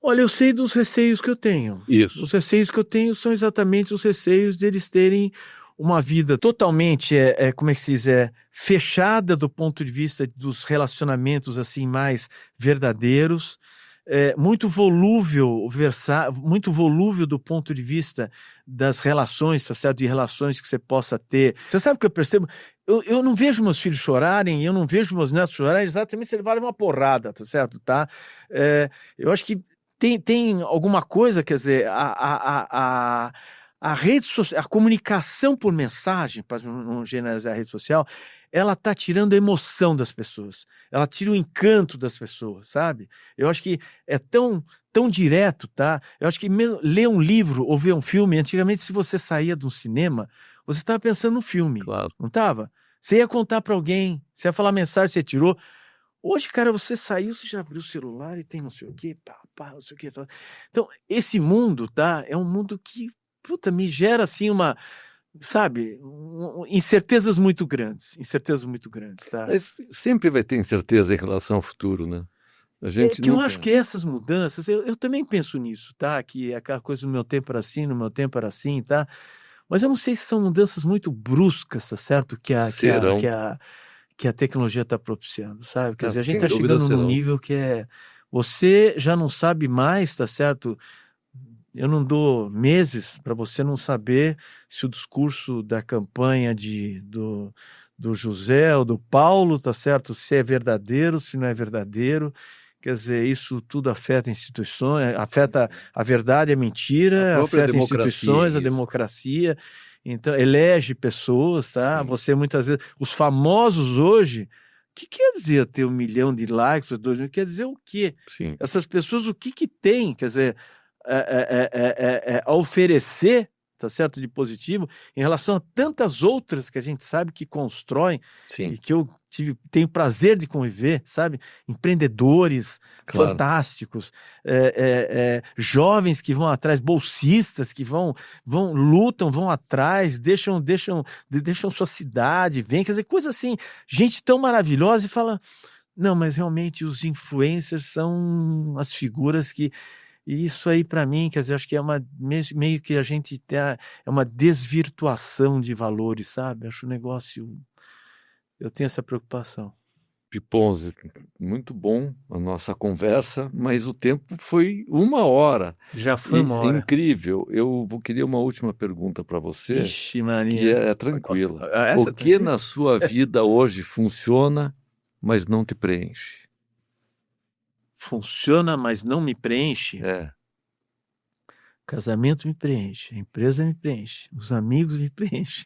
Olha, eu sei dos receios que eu tenho. Isso. Os receios que eu tenho são exatamente os receios deles terem uma vida totalmente, como é que se diz, fechada do ponto de vista dos relacionamentos assim mais verdadeiros, muito volúvel do ponto de vista das relações, tá certo? De relações que você possa ter. Você sabe o que eu percebo? Eu não vejo meus filhos chorarem, eu não vejo meus netos chorarem exatamente se eles levarem uma porrada, tá certo? Tá? Eu acho que tem alguma coisa, quer dizer, a rede social, a comunicação por mensagem, para não generalizar a rede social, ela está tirando a emoção das pessoas, ela tira o encanto das pessoas, sabe? Eu acho que é tão direto, tá? Eu acho que mesmo ler um livro ou ver um filme, antigamente se você saía de um cinema, você estava pensando no filme, claro. Não estava? Você ia contar para alguém, você ia falar a mensagem, você tirou. Hoje, cara, você saiu, você já abriu o celular e tem não sei o quê, não sei o quê. Então, esse mundo, tá? É um mundo que, me gera, assim, sabe, incertezas muito grandes, tá? Mas sempre vai ter incerteza em relação ao futuro, né? A gente eu acho que essas mudanças, eu também penso nisso, tá? Que aquela coisa, no meu tempo era assim, no meu tempo era assim, tá? Mas eu não sei se são mudanças muito bruscas, tá certo? Que a tecnologia está propiciando, sabe? Quer dizer, a gente está chegando num nível que você já não sabe mais, tá certo? Eu não dou meses para você não saber se o discurso da campanha do José ou do Paulo, tá certo? Se é verdadeiro, se não é verdadeiro. Quer dizer, isso tudo afeta instituições, afeta a verdade, a mentira, afeta instituições, a democracia. Então, elege pessoas, tá? Sim. Você muitas vezes... Os famosos hoje... O que quer dizer ter 1 milhão de likes, 2 mil? Quer dizer o quê? Sim. Essas pessoas, o que tem? Quer dizer, a oferecer tá certo, de positivo em relação a tantas outras que a gente sabe que constroem Sim, e que eu tenho prazer de conviver, sabe? Empreendedores claro. fantásticos, jovens que vão atrás, bolsistas que lutam, vão atrás, deixam sua cidade, vêm, quer dizer, coisa assim, gente tão maravilhosa e fala, não, mas realmente os influencers são as figuras que. E isso aí, para mim, quer dizer, acho que é meio que a gente é uma desvirtuação de valores, sabe? Acho um negócio. Eu tenho essa preocupação. Piponzi, muito bom a nossa conversa, mas o tempo foi 1 hora. Já foi uma hora. Incrível. Queria uma última pergunta para você, Ixi, que Maria. é tranquila. Essa O que na sua vida hoje funciona, mas não te preenche? Funciona, mas não me preenche. É, Casamento me preenche, a empresa me preenche, os amigos me preenchem.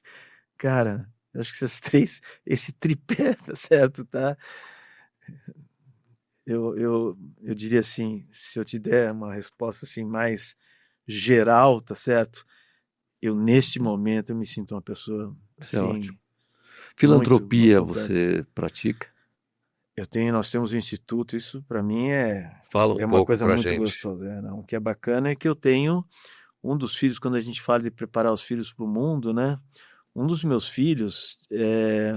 Cara, eu acho que esse tripé, tá certo, tá? Eu diria assim, se eu te der uma resposta assim mais geral, tá certo? Neste momento, eu me sinto uma pessoa isso é assim, ótimo. Filantropia muito completa. você pratica? Nós temos um instituto, isso para mim Fala é um uma pouco coisa pra muito gente. gostosa. Não? O que é bacana é que eu tenho um dos filhos, quando a gente fala de preparar os filhos para o mundo, né? Um dos meus filhos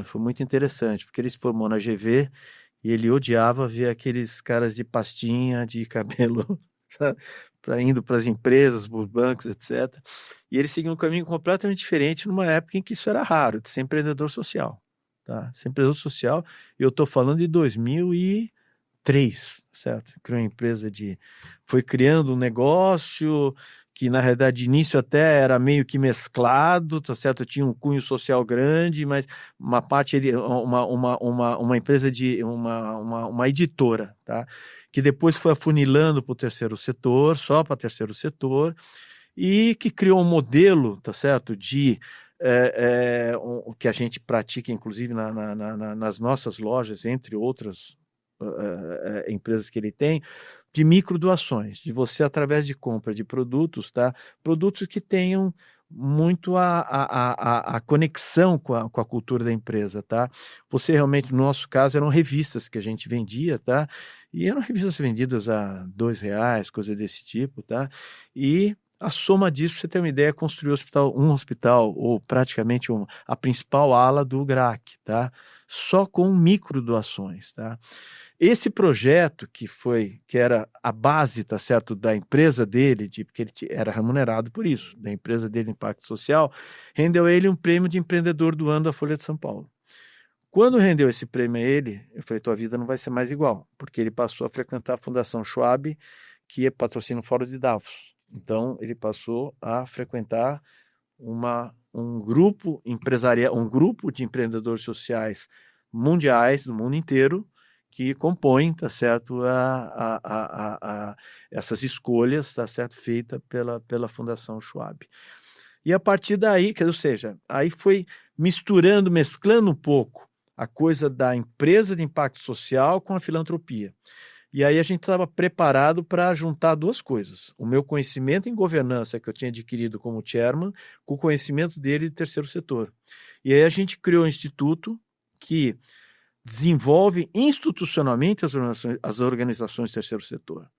foi muito interessante, porque ele se formou na GV e ele odiava ver aqueles caras de pastinha, de cabelo, indo para as empresas, para os bancos, etc. E ele seguiu um caminho completamente diferente numa época em que isso era raro, de ser empreendedor social. Tá? Ser empreendedor social, eu estou falando de 2003, certo? Criou uma empresa foi criando um negócio que na realidade de início até era meio que mesclado, tá certo? Tinha um cunho social grande, mas uma parte uma empresa uma editora, tá? Que depois foi afunilando para o terceiro setor, só para terceiro setor, e que criou um modelo, tá certo? O que a gente pratica, inclusive nas nossas lojas, entre outras empresas que ele tem, de microdoações, de você, através de compra de produtos, tá? Produtos que tenham muito a conexão com a cultura da empresa, tá? Você realmente, no nosso caso, eram revistas que a gente vendia, tá? E eram revistas vendidas a R$ 2, coisa desse tipo, tá? E a soma disso, para você ter uma ideia, construiu um hospital, ou praticamente a principal ala do GRAC, tá? Só com microdoações, tá? Esse projeto que era a base, tá certo, da empresa dele, porque ele era remunerado por isso, da empresa dele, Impacto Social, rendeu a ele um prêmio de empreendedor do ano da Folha de São Paulo. Quando rendeu esse prêmio a ele, eu falei, tua vida não vai ser mais igual, porque ele passou a frequentar a Fundação Schwab, que patrocina o Fórum de Davos. Então, ele passou a frequentar um grupo empresarial, um grupo de empreendedores sociais mundiais do mundo inteiro que compõem, tá certo, essas escolhas, tá certo, feita pela Fundação Schwab. E a partir daí, ou seja, aí foi mesclando um pouco a coisa da empresa de impacto social com a filantropia. E aí a gente estava preparado para juntar duas coisas. O meu conhecimento em governança que eu tinha adquirido como chairman, com o conhecimento dele de terceiro setor. E aí a gente criou um instituto que desenvolve institucionalmente as organizações do terceiro setor.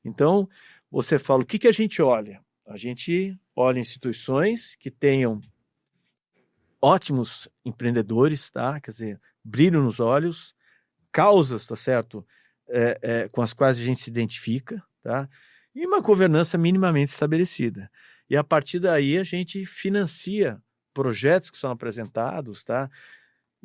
Então, você fala, o que a gente olha? A gente olha instituições que tenham ótimos empreendedores, tá? Quer dizer, brilho nos olhos, causas, tá certo? Com as quais a gente se identifica, tá? E uma governança minimamente estabelecida. E a partir daí a gente financia projetos que são apresentados, tá?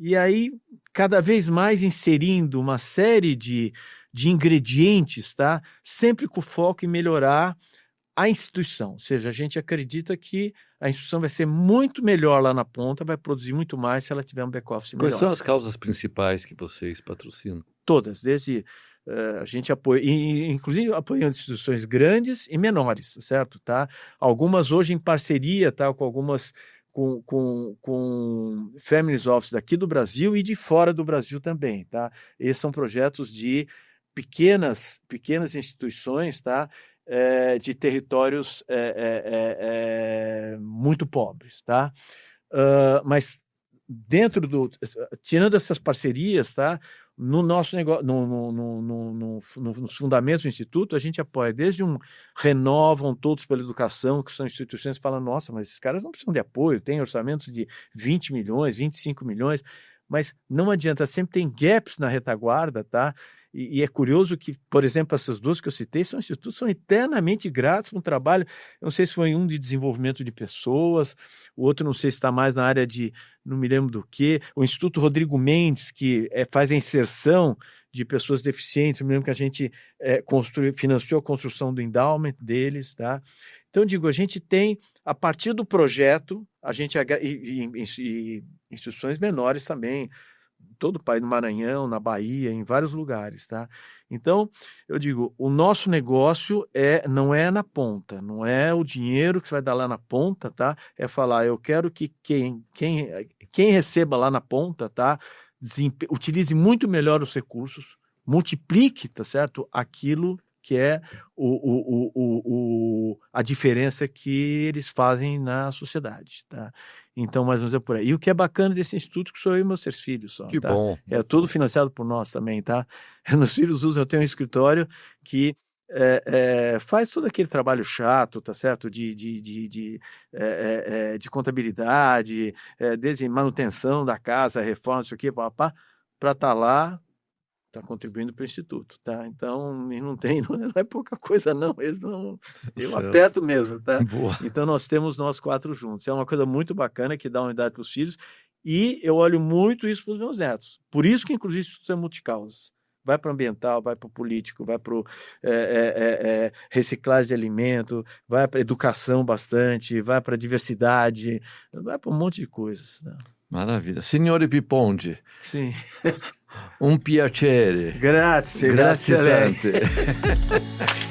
E aí, cada vez mais inserindo uma série de ingredientes, tá? Sempre com foco em melhorar a instituição. Ou seja, a gente acredita que a instituição vai ser muito melhor lá na ponta, vai produzir muito mais se ela tiver um back-office melhor. Quais são as causas principais que vocês patrocinam? Todas, desde a gente apoia, inclusive apoiando instituições grandes e menores, certo? Tá? Algumas hoje em parceria, tá? Com algumas com Families Office daqui do Brasil e de fora do Brasil também, tá? Esses são projetos de pequenas instituições, tá? de territórios muito pobres, tá? Mas tirando essas parcerias, tá? No nosso negócio, nos fundamentos do Instituto, a gente apoia desde Renovam Todos pela Educação, que são instituições que falam, nossa, mas esses caras não precisam de apoio, tem orçamentos de 20 milhões, 25 milhões, mas não adianta, sempre tem gaps na retaguarda, tá? E é curioso que, por exemplo, essas duas que eu citei são institutos que são eternamente gratos por um trabalho, eu não sei se foi um de desenvolvimento de pessoas, o outro não sei se está mais na área de, não me lembro do que, o Instituto Rodrigo Mendes, que faz a inserção de pessoas deficientes, eu me lembro que a gente financiou a construção do endowment deles, tá? Então, digo, a gente tem, a partir do projeto, a gente, e instituições menores também, todo o país, no Maranhão, na Bahia, em vários lugares, tá? Então, eu digo, o nosso negócio não é na ponta, não é o dinheiro que você vai dar lá na ponta, tá? É falar, eu quero que quem receba lá na ponta, tá? Utilize muito melhor os recursos, multiplique, tá certo? Aquilo que é a diferença que eles fazem na sociedade, tá? Então, mais ou menos é por aí. E o que é bacana desse instituto que sou eu e meus 3 filhos só, Que tá? bom. É tudo financiado por nós também, tá? Meus filhos usam, eu tenho um escritório que faz todo aquele trabalho chato, tá certo? De contabilidade, desde manutenção da casa, reforma, isso aqui, para estar lá, está contribuindo para o Instituto, tá? Então, não é pouca coisa, não. Eles não, eu Certo. aperto mesmo, tá? Boa. Então, nós temos nós 4 juntos. É uma coisa muito bacana que dá unidade para os filhos e eu olho muito isso para os meus netos. Por isso que, inclusive, isso é multicausas. Vai para o ambiental, vai para o político, vai para reciclagem de alimento, vai para educação bastante, vai para diversidade, vai para um monte de coisas. Né? Maravilha. Signore Pipongi, Sim. un piacere. Grazie Grazie a lei. tante.